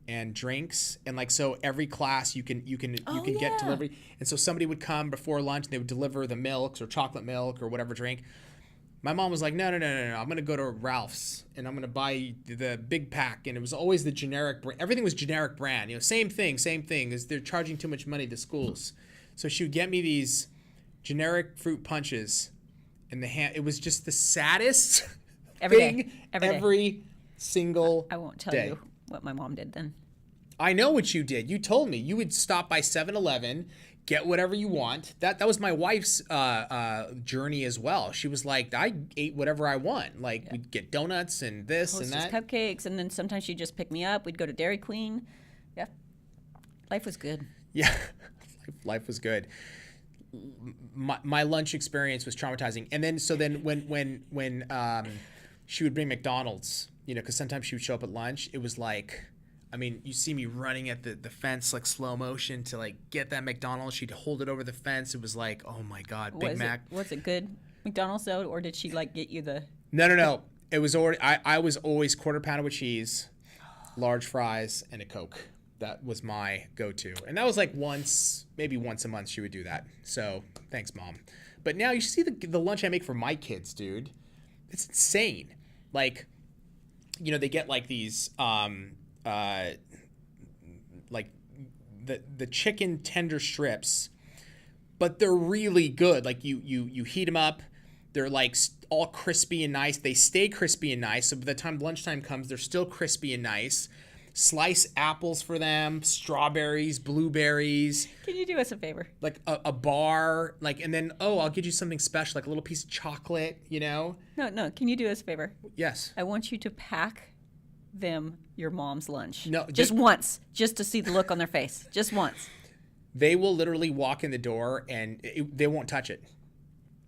and drinks, and like, so every class you can get delivery, and so somebody would come before lunch and they would deliver the milks or chocolate milk or whatever drink. My mom was like, no, I'm gonna go to Ralph's and I'm gonna buy the big pack, and it was always the generic brand. Everything was generic brand, same thing, is they're charging too much money to schools. So she would get me these generic fruit punches, and it was just the saddest thing every single I won't tell day. you what my mom did then. I know what you did. You told me you would stop by 7-Eleven, get whatever you want. That was my wife's journey as well. She was like, I ate whatever I want. Like, we'd get donuts and this and that. Cupcakes, and then sometimes she'd just pick me up. We'd go to Dairy Queen. Yeah. Life was good. Yeah. Life was good. My lunch experience was traumatizing. And then when she would bring McDonald's, because sometimes she would show up at lunch, it was like, I mean, you see me running at the fence like slow motion to like get that McDonald's. She'd hold it over the fence. It was like, oh my God, Big Mac. Was it good McDonald's though, or did she like get you the? No. It was already. I was always quarter pounder with cheese, large fries, and a Coke. That was my go-to, and that was like maybe once a month she would do that. So thanks, Mom. But now you see the lunch I make for my kids, dude. It's insane. Like, they get like these like the chicken tender strips, but they're really good. Like you heat them up, they're like all crispy and nice. They stay crispy and nice, so by the time lunchtime comes, they're still crispy and nice. Slice apples for them, strawberries, blueberries. Can you do us a favor? Like a bar, like, and then I'll get you something special, like a little piece of chocolate, No. Can you do us a favor? Yes. I want you to pack them your mom's lunch. No, just once, just to see the look on their face. Just once. They will literally walk in the door and they won't touch it.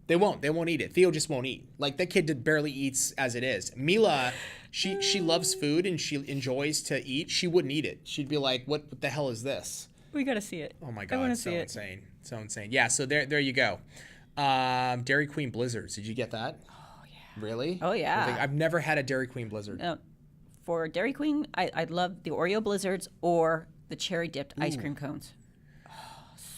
They won't eat it. Theo just won't eat. Like, that kid barely eats as it is. Mila, she loves food and she enjoys to eat. She wouldn't eat it. She'd be like, what the hell is this? We got to see it. Oh my God, so insane. So insane. Yeah, so there you go. Dairy Queen Blizzards. Did you get that? Oh, yeah. Really? Oh, yeah. I've never had a Dairy Queen Blizzard. No. For Dairy Queen, I love the Oreo Blizzards or the cherry dipped ice cream cones.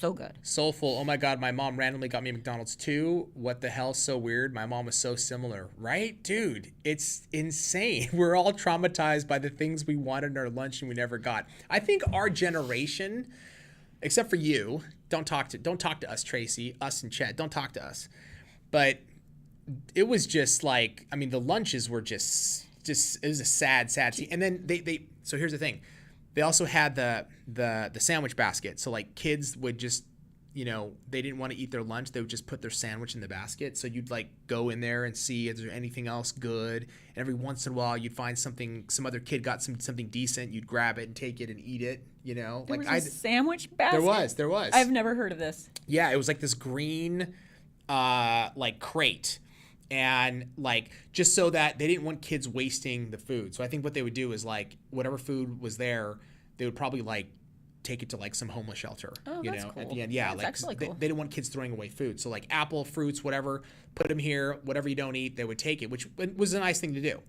So good. Soulful. Oh my God, my mom randomly got me McDonald's too. What the hell? So weird. My mom was so similar. Right? Dude, it's insane. We're all traumatized by the things we wanted in our lunch and we never got. I think our generation, except for you, don't talk to us, Tracy, us and Chet, don't talk to us. But it was just like, I mean, the lunches were just it was a sad scene. And then so here's the thing. They also had the sandwich basket. So like kids would just, they didn't want to eat their lunch. They would just put their sandwich in the basket. So you'd like go in there and see if there's anything else good. And every once in a while you'd find some other kid got something decent. You'd grab it and take it and eat it, There was a sandwich basket? There was. I've never heard of this. Yeah, it was like this green like crate. And like, just so that they didn't want kids wasting the food. So I think what they would do is like, whatever food was there, they would probably like take it to like some homeless shelter, Oh, you that's know, cool. at the end. Yeah. That's Like actually they, cool. they didn't want kids throwing away food. So like apple, fruits, whatever, put them here, whatever you don't eat, they would take it, which was a nice thing to do.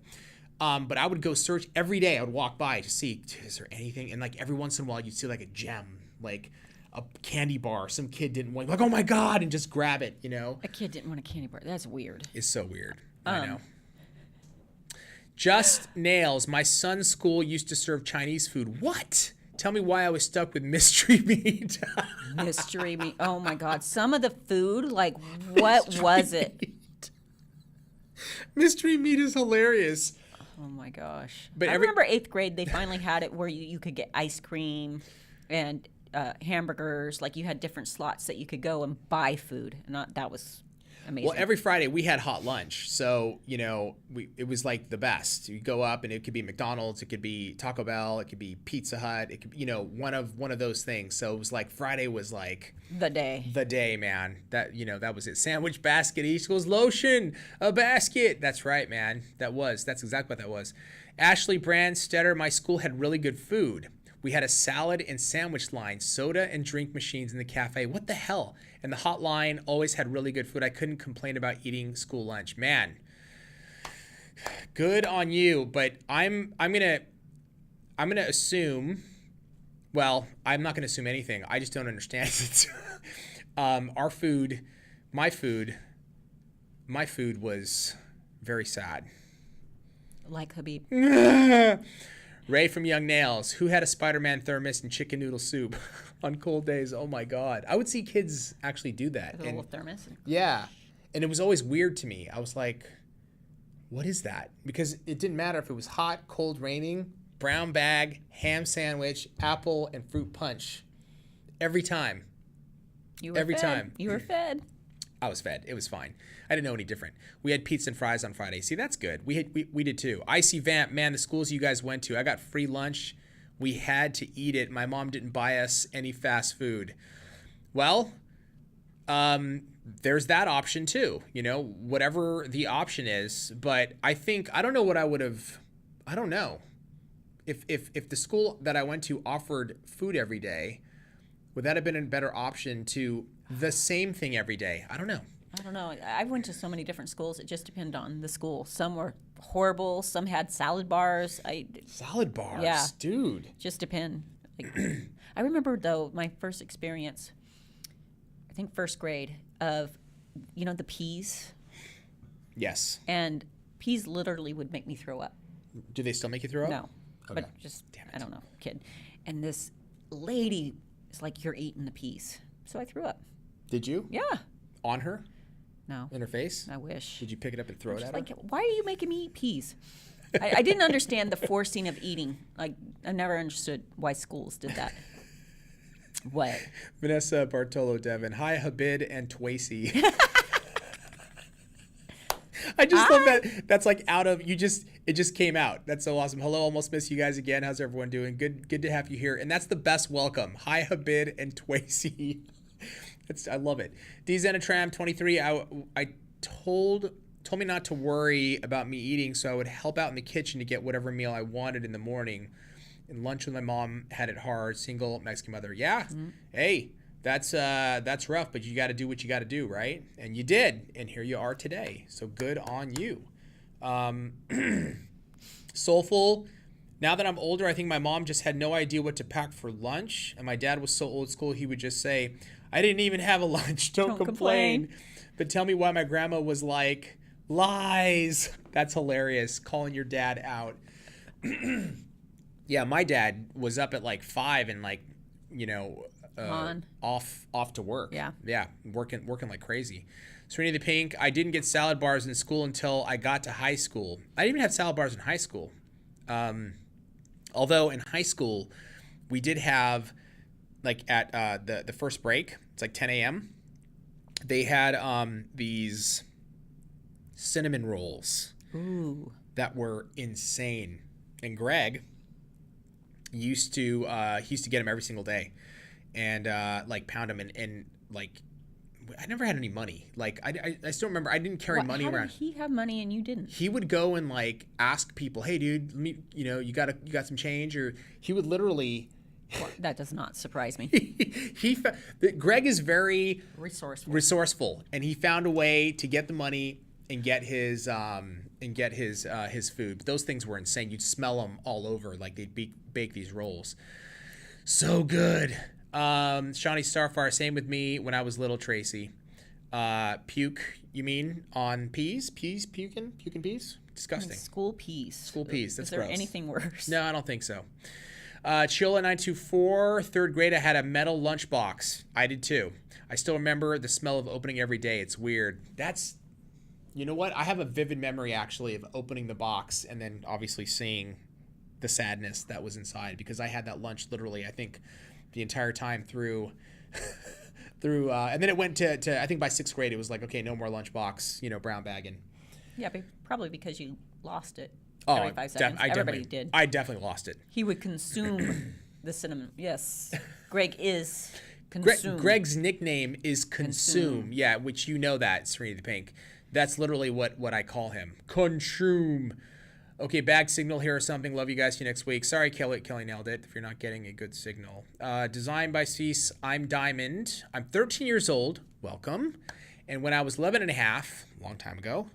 But I would go search every day. I would walk by to see, is there anything? And like every once in a while you'd see like a gem, like a candy bar. Some kid didn't want, like, oh my God, and just grab it, you know? A kid didn't want a candy bar. That's weird. It's so weird. I know. Just Nails. My son's school used to serve Chinese food. What? Tell me why I was stuck with mystery meat. Mystery meat. Oh my God. Some of the food, like, what was it? Mystery meat is hilarious. Oh my gosh. But I remember 8th grade, they finally had it where you could get ice cream and hamburgers. Like, you had different slots that you could go and buy food. And that was amazing. Well, every Friday we had hot lunch. So, you know, it was like the best. You go up and it could be McDonald's, it could be Taco Bell, it could be Pizza Hut, it could, you know, one of those things. So it was like Friday was like the day, man. That, you know, that was it. Sandwich basket equals lotion, a basket. That's right, man. That's exactly what that was. Ashley Brandstetter, my school had really good food. We had a salad and sandwich line, soda and drink machines in the cafe. What the hell? And the hot line always had really good food. I couldn't complain about eating school lunch. Man, good on you. But I'm gonna assume. Well, I'm not gonna assume anything. I just don't understand it. Our food, my food was very sad. like Habib. Ray from Young Nails, who had a Spider-Man thermos and chicken noodle soup on cold days? Oh my God. I would see kids actually do that. The little thermos. Yeah. And it was always weird to me. I was like, what is that? Because it didn't matter if it was hot, cold, raining, brown bag, ham sandwich, apple, and fruit punch. Every time. You were Every fed. time. You were fed. I was fed. It was fine. I didn't know any different. We had pizza and fries on Friday. See, that's good. We did too. Icy Vamp, man, the schools you guys went to, I got free lunch. We had to eat it. My mom didn't buy us any fast food. Well, there's that option too. You know, whatever the option is. But I don't know what I would have. I don't know. If the school that I went to offered food every day, would that have been a better option to the same thing every day? I don't know. I don't know. I went to so many different schools. It just depended on the school. Some were horrible. Some had salad bars. Salad bars? Yeah. Dude. Just depend. Like, I remember, though, my first experience, I think first grade, of, you know, the peas. Yes. And peas literally would make me throw up. Do they still make you throw up? No. Okay. But just, I don't know, kid. And this lady is like, you're eating the peas. So I threw up. Did you? Yeah. On her? No. In her face? I wish. Did you pick it up and throw it She's at like, her? why are you making me eat peas? I didn't understand the forcing of eating. Like, I never understood why schools did that. What? Vanessa Bartolo Devon. Hi, Habib and Twacy. I just love that. That's like out of it just came out. That's so awesome. Hello, almost miss you guys again. How's everyone doing? Good to have you here. And that's the best welcome. Hi, Habib and Twacy. I love it. D Zenitram 23. I told me not to worry about me eating, so I would help out in the kitchen to get whatever meal I wanted in the morning. And lunch with my mom had it hard. Single Mexican mother. Yeah. Mm-hmm. Hey, that's rough, but you got to do what you got to do, right? And you did, and here you are today. So good on you. Soulful. Now that I'm older, I think my mom just had no idea what to pack for lunch, and my dad was so old school he would just say, I didn't even have a lunch. Don't complain. But tell me why my grandma was like, lies. That's hilarious. Calling your dad out. Yeah, my dad was up at like 5 and like, you know, off to work. Yeah, working like crazy. Serena the Pink. I didn't get salad bars in school until I got to high school. I didn't even have salad bars in high school. Although in high school, we did have, like at the first break, it's like 10 a.m. They had these cinnamon rolls. Ooh. That were insane. And Greg used to get them every single day, and like pound them and like I never had any money. Like I still remember I didn't carry money how around. did he have money and you didn't? He would go and like ask people, "Hey, dude, you got some change?" Or he would literally. Well, that does not surprise me. Greg is very Resourceful. and he found a way to get the money and get his food. But those things were insane. You'd smell them all over, like they'd bake these rolls. So good. Shawnee Starfire, same with me when I was little, Tracy. Puke, you mean on peas? Puking peas? Disgusting. School peas. School peas. That's Is there gross. anything worse? No, I don't think so. Chillin 924, third grade, I had a metal lunchbox. I did too. I still remember the smell of opening every day. It's weird. You know what? I have a vivid memory actually of opening the box and then obviously seeing the sadness that was inside, because I had that lunch literally, I think, the entire time through, and then it went to I think by 6th grade, it was like, okay, no more lunchbox, brown bagging. Yeah, probably because you lost it. Oh, every 5 seconds. Everybody did. I definitely lost it. He would consume the cinnamon. Yes. Greg is consume. Greg's nickname is Consume. Yeah, which that, Serena the Pink. That's literally what I call him. Consume. Okay, bag signal here or something. Love you guys. See you next week. Sorry, Kelly nailed it if you're not getting a good signal. Designed by Cease. I'm Diamond. I'm 13 years old. Welcome. And when I was 11 and a half, a long time ago,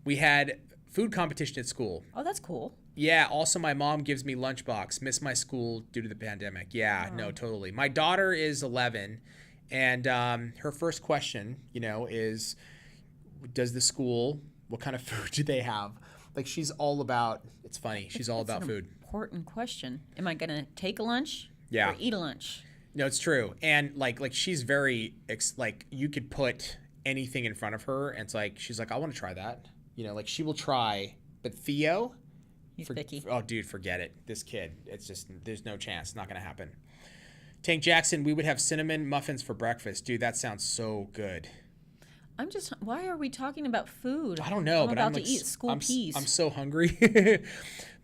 we had food competition at school. Oh, that's cool. Yeah, also my mom gives me lunchbox. Miss my school due to the pandemic. Yeah, no, totally. My daughter is 11, and her first question, is, does the school, what kind of food do they have? Like, she's all about, it's funny, she's all about food. Important question. Am I going to take a lunch Yeah. or eat a lunch? No, it's true. And like she's very, like, you could put anything in front of her, and it's like, she's like, I want to try that. Like, she will try, but Theo, He's picky. oh, dude, forget it. This kid, it's just, there's no chance. It's not going to happen. Tank Jackson, we would have cinnamon muffins for breakfast. Dude, that sounds so good. Why are we talking about food? I don't know, I'm but about I'm to like, eat school peas. I'm so hungry.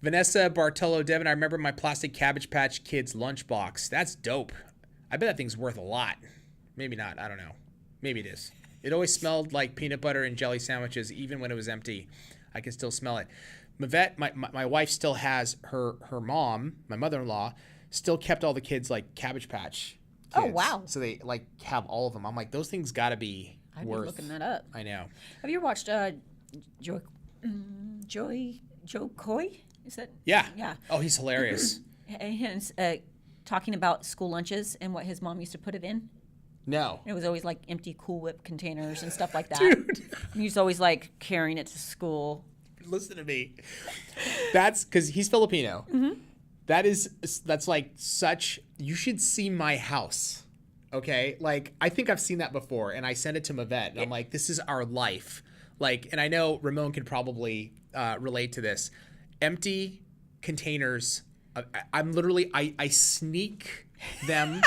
Vanessa Bartolo Devin, I remember my plastic Cabbage Patch Kids lunchbox. That's dope. I bet that thing's worth a lot. Maybe not. I don't know. Maybe it is. It always smelled like peanut butter and jelly sandwiches, even when it was empty. I can still smell it. Mavette, my wife still has her mom, my mother-in-law, still kept all the kids like Cabbage Patch Kids. Oh, wow. So they like have all of them. I'm like, those things got to be I'd worth. be looking that up. I know. Have you ever watched Joe Coy? Is that? Yeah. Yeah. Oh, he's hilarious. He's talking about school lunches and what his mom used to put it in. No. It was always like empty Cool Whip containers and stuff like that. Dude. He was always like carrying it to school. Listen to me. That's because he's Filipino. Mm-hmm. That's like such. You should see my house. Okay, like I think I've seen that before, and I sent it to Mavette, and I'm like, this is our life. Like, and I know Ramon can probably relate to this. Empty containers. I'm literally I sneak them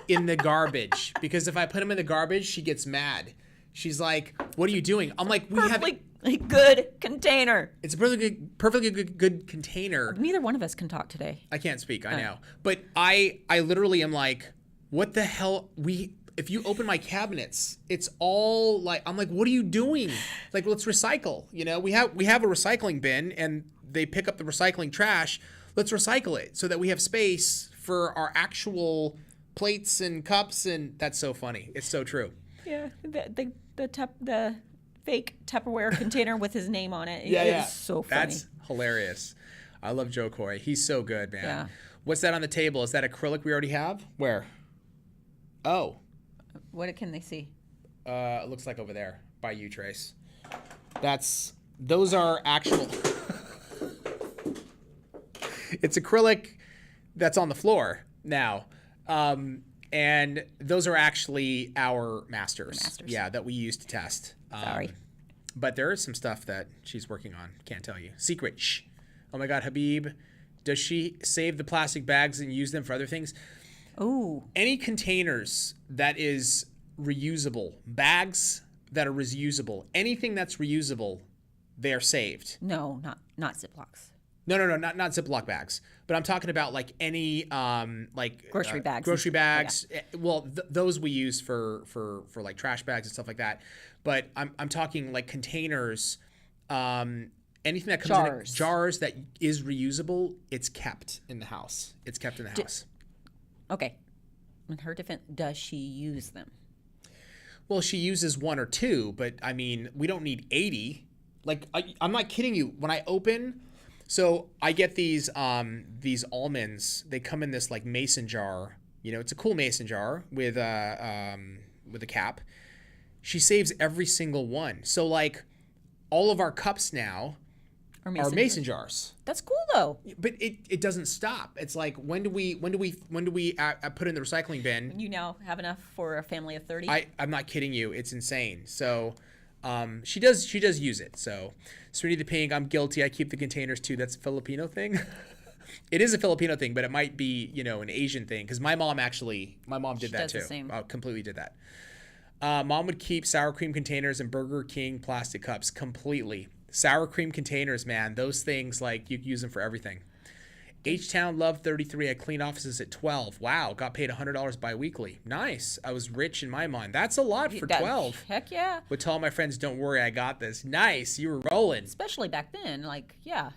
in the garbage, because if I put them in the garbage, she gets mad. She's like, "What are you doing?" I'm like, "We have a good container." It's a perfectly good container. Neither one of us can talk today. I can't speak. I know, but I literally am like, what the hell? If you open my cabinets, it's all like, I'm like, what are you doing? Like, let's recycle. We have a recycling bin, and they pick up the recycling trash. Let's recycle it so that we have space for our actual plates and cups. And that's so funny. It's so true. Yeah, the fake Tupperware container with his name on it. Yeah. It's so funny. That's hilarious. I love Joe Coy. He's so good, man. Yeah. What's that on the table? Is that acrylic we already have? Where? Oh. What can they see? It looks like over there by you, Trace. Those are actual. It's acrylic that's on the floor now. And those are actually our masters. Yeah, that we use to test. Sorry. But there is some stuff that she's working on. Can't tell you. Secret. Shh. Oh my God, Habib. Does she save the plastic bags and use them for other things? Ooh. Any containers that is reusable, bags that are reusable, anything that's reusable, they are saved. No, not Ziplocs. No, not Ziploc bags. But I'm talking about like any like Grocery bags. Grocery Oh, bags. Well, those we use for like trash bags and stuff like that. But I'm talking like containers. Anything that comes in jars that is reusable, it's kept in the house. It's kept in the house. Okay. In her defense, does she use them? Well, she uses 1 or 2, but I mean, we don't need 80. Like I'm not kidding you. When I open, so I get these almonds. They come in this like mason jar. You know, it's a cool mason jar with a cap. She saves every single one. So like all of our cups now are mason jars. That's cool though. But it doesn't stop. It's like when do we put in the recycling bin? You now have enough for a family of 30? I'm not kidding you. It's insane. So she does use it. So Sweetie the Pink, I'm guilty. I keep the containers too. That's a Filipino thing. It is a Filipino thing, but it might be, an Asian thing. Because my mom did that too. The same. Completely did that. Mom would keep sour cream containers and Burger King plastic cups completely. Sour cream containers, man, those things, like, you can use them for everything. H-Town Love 33, I clean offices at 12. Wow, got paid $100 bi-weekly. Nice. I was rich in my mind. That's a lot for 12. Heck yeah. Would tell my friends, don't worry, I got this. Nice, you were rolling. Especially back then, like, yeah.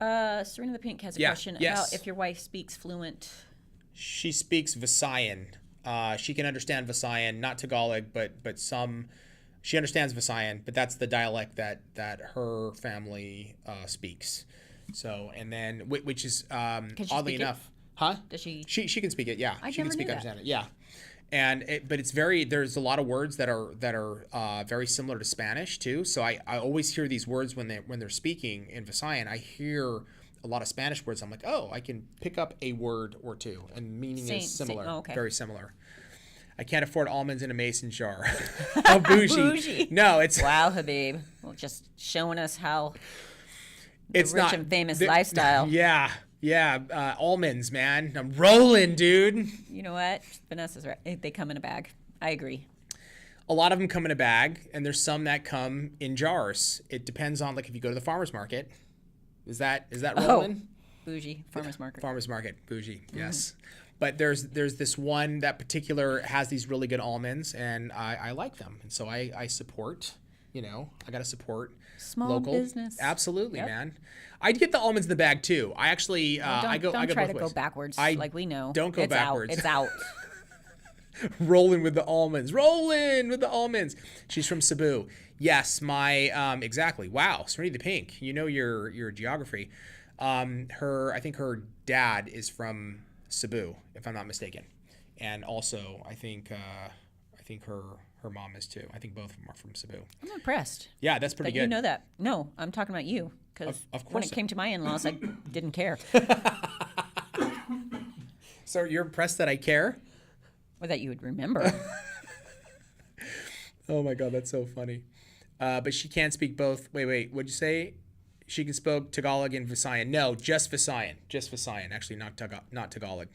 Serena the Pink has a question about if your wife speaks fluent. She speaks Visayan. She can understand Visayan, not Tagalog, but some... She understands Visayan, but that's the dialect that her family speaks. So, and then, which is oddly enough, huh? Does she? She can speak it. Yeah, I she never can speak, knew understand it. Yeah, but it's very. There's a lot of words that are very similar to Spanish too. So I always hear these words when they're speaking in Visayan. I hear a lot of Spanish words. I'm like, oh, I can pick up a word or two, and meaning is similar, okay. Very similar. I can't afford almonds in a mason jar. Oh, bougie. No, it's... Wow, Habib. Well, just showing us how it's rich and famous lifestyle. Yeah. Almonds, man. I'm rolling, dude. You know what? Vanessa's right. They come in a bag. I agree. A lot of them come in a bag, and there's some that come in jars. It depends on, like, if you go to the farmer's market. Is that rolling? Oh, bougie. Farmer's market. Farmer's market. Bougie. Yes. But there's this one that particular has these really good almonds, and I like them, and so I support. I got to support small local business. Absolutely, man. I'd get the almonds in the bag too. I actually I go try both to ways. Go backwards. Like we know. Don't go backwards. It's out. Rolling with the almonds. She's from Cebu. Yes, my exactly. Wow, Serenity the Pink. You know your geography. I think her dad is from Cebu, if I'm not mistaken, and also I think her mom is too. I think both of them are from Cebu. I'm impressed. Yeah, that's pretty good. You know that? No, I'm talking about you because when it came to my in-laws, I didn't care. So you're impressed that I care? Or that you would remember. Oh my God, that's so funny. But she can't speak both. Wait, what'd you say? She can speak Tagalog and Visayan. No, just Visayan. Actually, not Tagalog.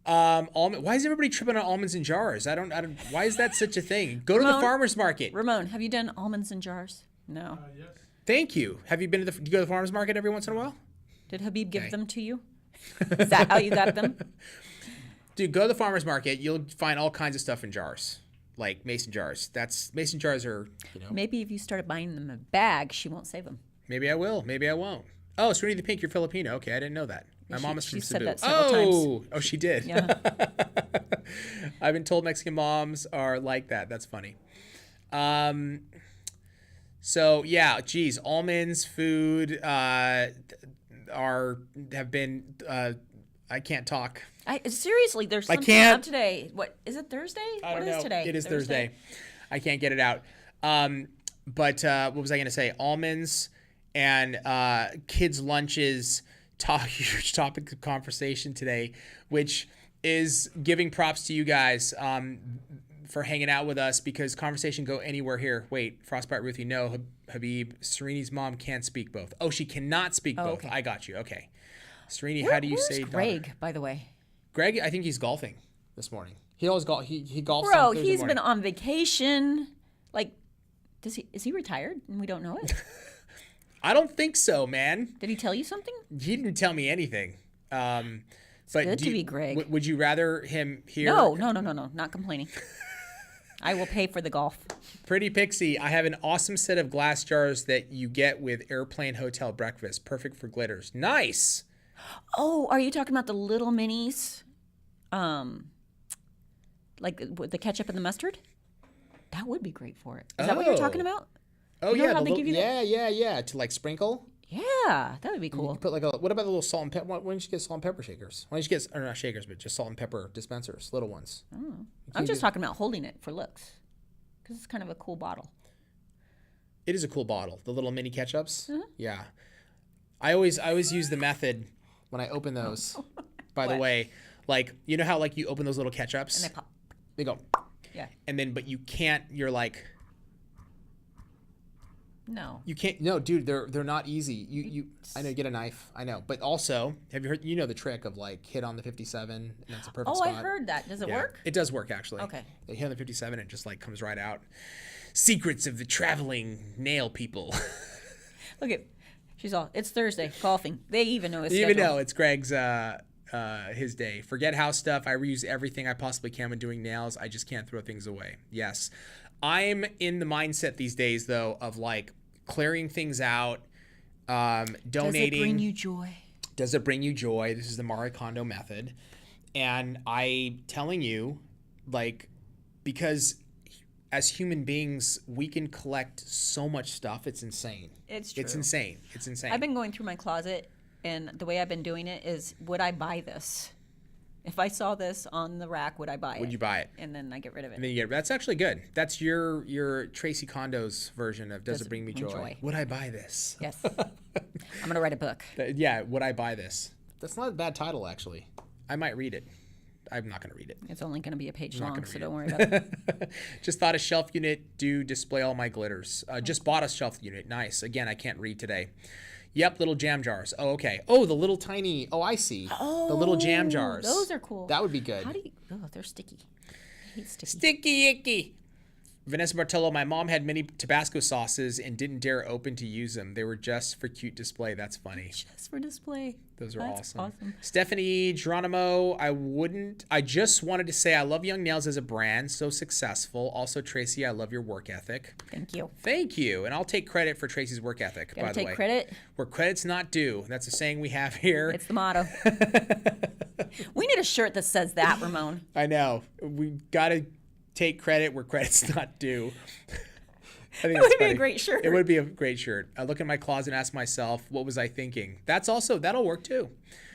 Why is everybody tripping on almonds in jars? I don't. Why is that such a thing? Go to the farmer's market. Ramon, have you done almonds in jars? No. Yes. Thank you. Have you been do you go to the farmer's market every once in a while? Did Habib give them to you? Is that how you got them? Dude, go to the farmer's market. You'll find all kinds of stuff in jars. Like mason jars. Mason jars are, Maybe if you started buying them in a bag, she won't save them. Maybe I will. Maybe I won't. Oh, Serenity the Pink, you're Filipino. Okay, I didn't know that. My mom is from she Cebu. said that several times. Oh, she did. Yeah. I've been told Mexican moms are like that. That's funny. So yeah, geez, almonds, food, have been. I can't talk. Seriously, there's something out today. What is it? Thursday? I don't know. What is today? It is Thursday. I can't get it out. But what was I going to say? Almonds and kids' lunches. Huge topic of conversation today, which is giving props to you guys for hanging out with us because conversation go anywhere here. Wait, Frostbite Ruthie, no, Habib, Serenity's mom can't speak both. Oh, she cannot speak both. Okay. I got you. Okay. Serenity, how do you say Greg, daughter? By the way? Greg, I think he's golfing this morning. He always golf. He golfs. Bro, he's been on vacation. Like, is he retired and we don't know it? I don't think so, man. Did he tell you something? He didn't tell me anything. But good to be Greg. Would you rather him here? No, not complaining. I will pay for the golf. Pretty Pixie, I have an awesome set of glass jars that you get with airplane hotel breakfast. Perfect for glitters. Nice. Oh, are you talking about the little minis? Like with the ketchup and the mustard? That would be great for it. Is that what you're talking about? Oh, You know yeah. how they give you that? Yeah. To like sprinkle. Yeah, that would be You cool. put what about the little salt and pepper? Why don't you get salt and pepper shakers? Why don't you get, or not shakers, but just salt and pepper dispensers, little ones. I'm just talking about holding it for looks. Because it's kind of a cool bottle. It is a cool bottle. The little mini ketchups. Yeah. I always use the method when I open those. By the way, like, you know how like you open those little ketchups? And they pop. They go. Yeah. And then, but you can't, you're like, No. you can't, no, dude, they're not easy. I know, you get a knife. I know. But also, have you heard, you know the trick of like hit on the 57 and that's a perfect Oh, spot. I heard that. Does it work? It does work, actually. Okay. They hit on the 57 and it just like comes right out. Secrets of the traveling nail people. Look at, she's all, it's Thursday, golfing. They even know his You even schedule. know it's Greg's his day. Forget house stuff. I reuse everything I possibly can when doing nails. I just can't throw things away. Yes. I'm in the mindset these days though of like clearing things out, donating. Does it bring you joy? Does it bring you joy? This is the Marie Kondo method. And I telling you, like, because as human beings, we can collect so much stuff. It's insane. It's true. It's insane. It's insane. I've been going through my closet, and the way I've been doing it is, would I buy this? If I saw this on the rack, would I buy it? Would you buy it? And then I get rid of it. And then you get, that's actually good. That's your Tracy Kondo's version of Does It Bring Me Joy? Would I buy this? Yes. I'm going to write a book. Yeah, would I buy this? That's not a bad title, actually. I might read it. I'm not going to read it. It's only going to be a page not long, gonna so read don't worry about it. Just thought a shelf unit do display all my glitters. Just bought a shelf unit. Nice. Again, I can't read today. Yep, little jam jars. Oh, okay. Oh, the little tiny. Oh, I see. The little jam jars. Those are cool. That would be good. How do you? Oh, they're sticky. I hate sticky. Sticky icky. Vanessa Bartolo, my mom had many Tabasco sauces and didn't dare open to use them. They were just for cute display. That's funny. Just for display. Those are That's awesome. Stephanie Geronimo, I just wanted to say I love Young Nails as a brand. So successful. Also, Tracy, I love your work ethic. Thank you. Thank you. And I'll take credit for Tracy's work ethic, by the way. Take credit. Where credit's not due. That's a saying we have here. It's the motto. We need a shirt that says that, Ramon. I know. We got to take credit where credit's not due. I think It would be a great shirt. It would be a great shirt. I look in my closet and ask myself, what was I thinking? That'll work too.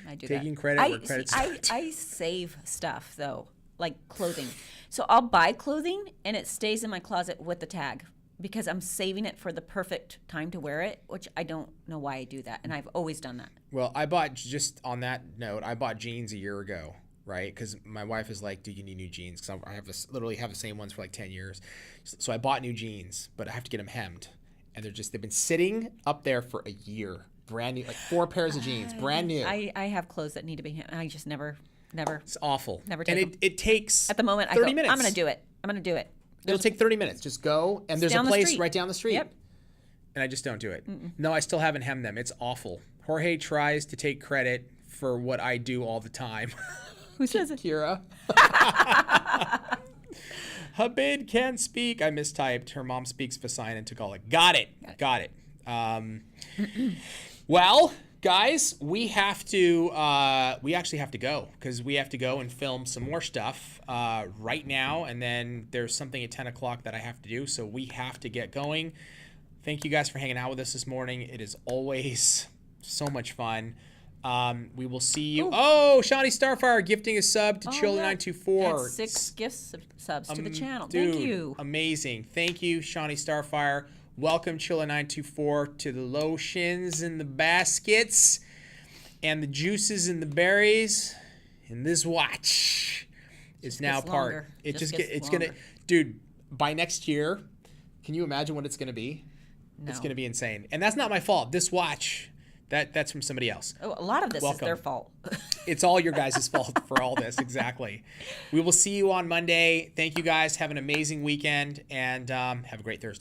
I do Taking that. credit where credit's not due. I save stuff though, like clothing. So I'll buy clothing and it stays in my closet with the tag because I'm saving it for the perfect time to wear it, which I don't know why I do that, and I've always done that. Well, I bought, just on that note, I bought jeans a year ago, right? Because my wife is like, "Do you need new jeans?" Because I literally have the same ones for like 10 years. So I bought new jeans, but I have to get them hemmed, and they've been sitting up there for a year, brand new, like 4 pairs of jeans, brand new. I have clothes that need to be hemmed. I just never. It's awful. Never and take them. it takes At the moment, 30 I go, minutes. I'm going to do it. I'm going to do it. It'll take 30 minutes. Just go, and there's a down the place street. right down the street. Yep. And I just don't do it. No, I still haven't hemmed them. It's awful. Jorge tries to take credit for what I do all the time. Who says it? Kira. Habib can't speak. I mistyped. Her mom speaks Fasine and Tagalog. Got it. Well, guys, we actually have to go because we have to go and film some more stuff right now. And then there's something at 10 o'clock that I have to do. So we have to get going. Thank you guys for hanging out with us this morning. It is always so much fun. We will see you. Oh, Shawnee Starfire gifting a sub to Chillin924. That's 6 gift subs to the channel. Dude, Thank you. Amazing. Thank you, Shawnee Starfire. Welcome, Chillin924, to the lotions and the baskets and the juices and the berries. And this watch is now gets part. longer. It Just just gets it's gonna, longer. dude. By next year, can you imagine what it's gonna be? No. It's gonna be insane. And that's not my fault. This watch, that's from somebody else. Oh, a lot of this is Welcome. their fault. It's all your guys' fault for all this. Exactly. We will see you on Monday. Thank you guys. Have an amazing weekend and have a great Thursday.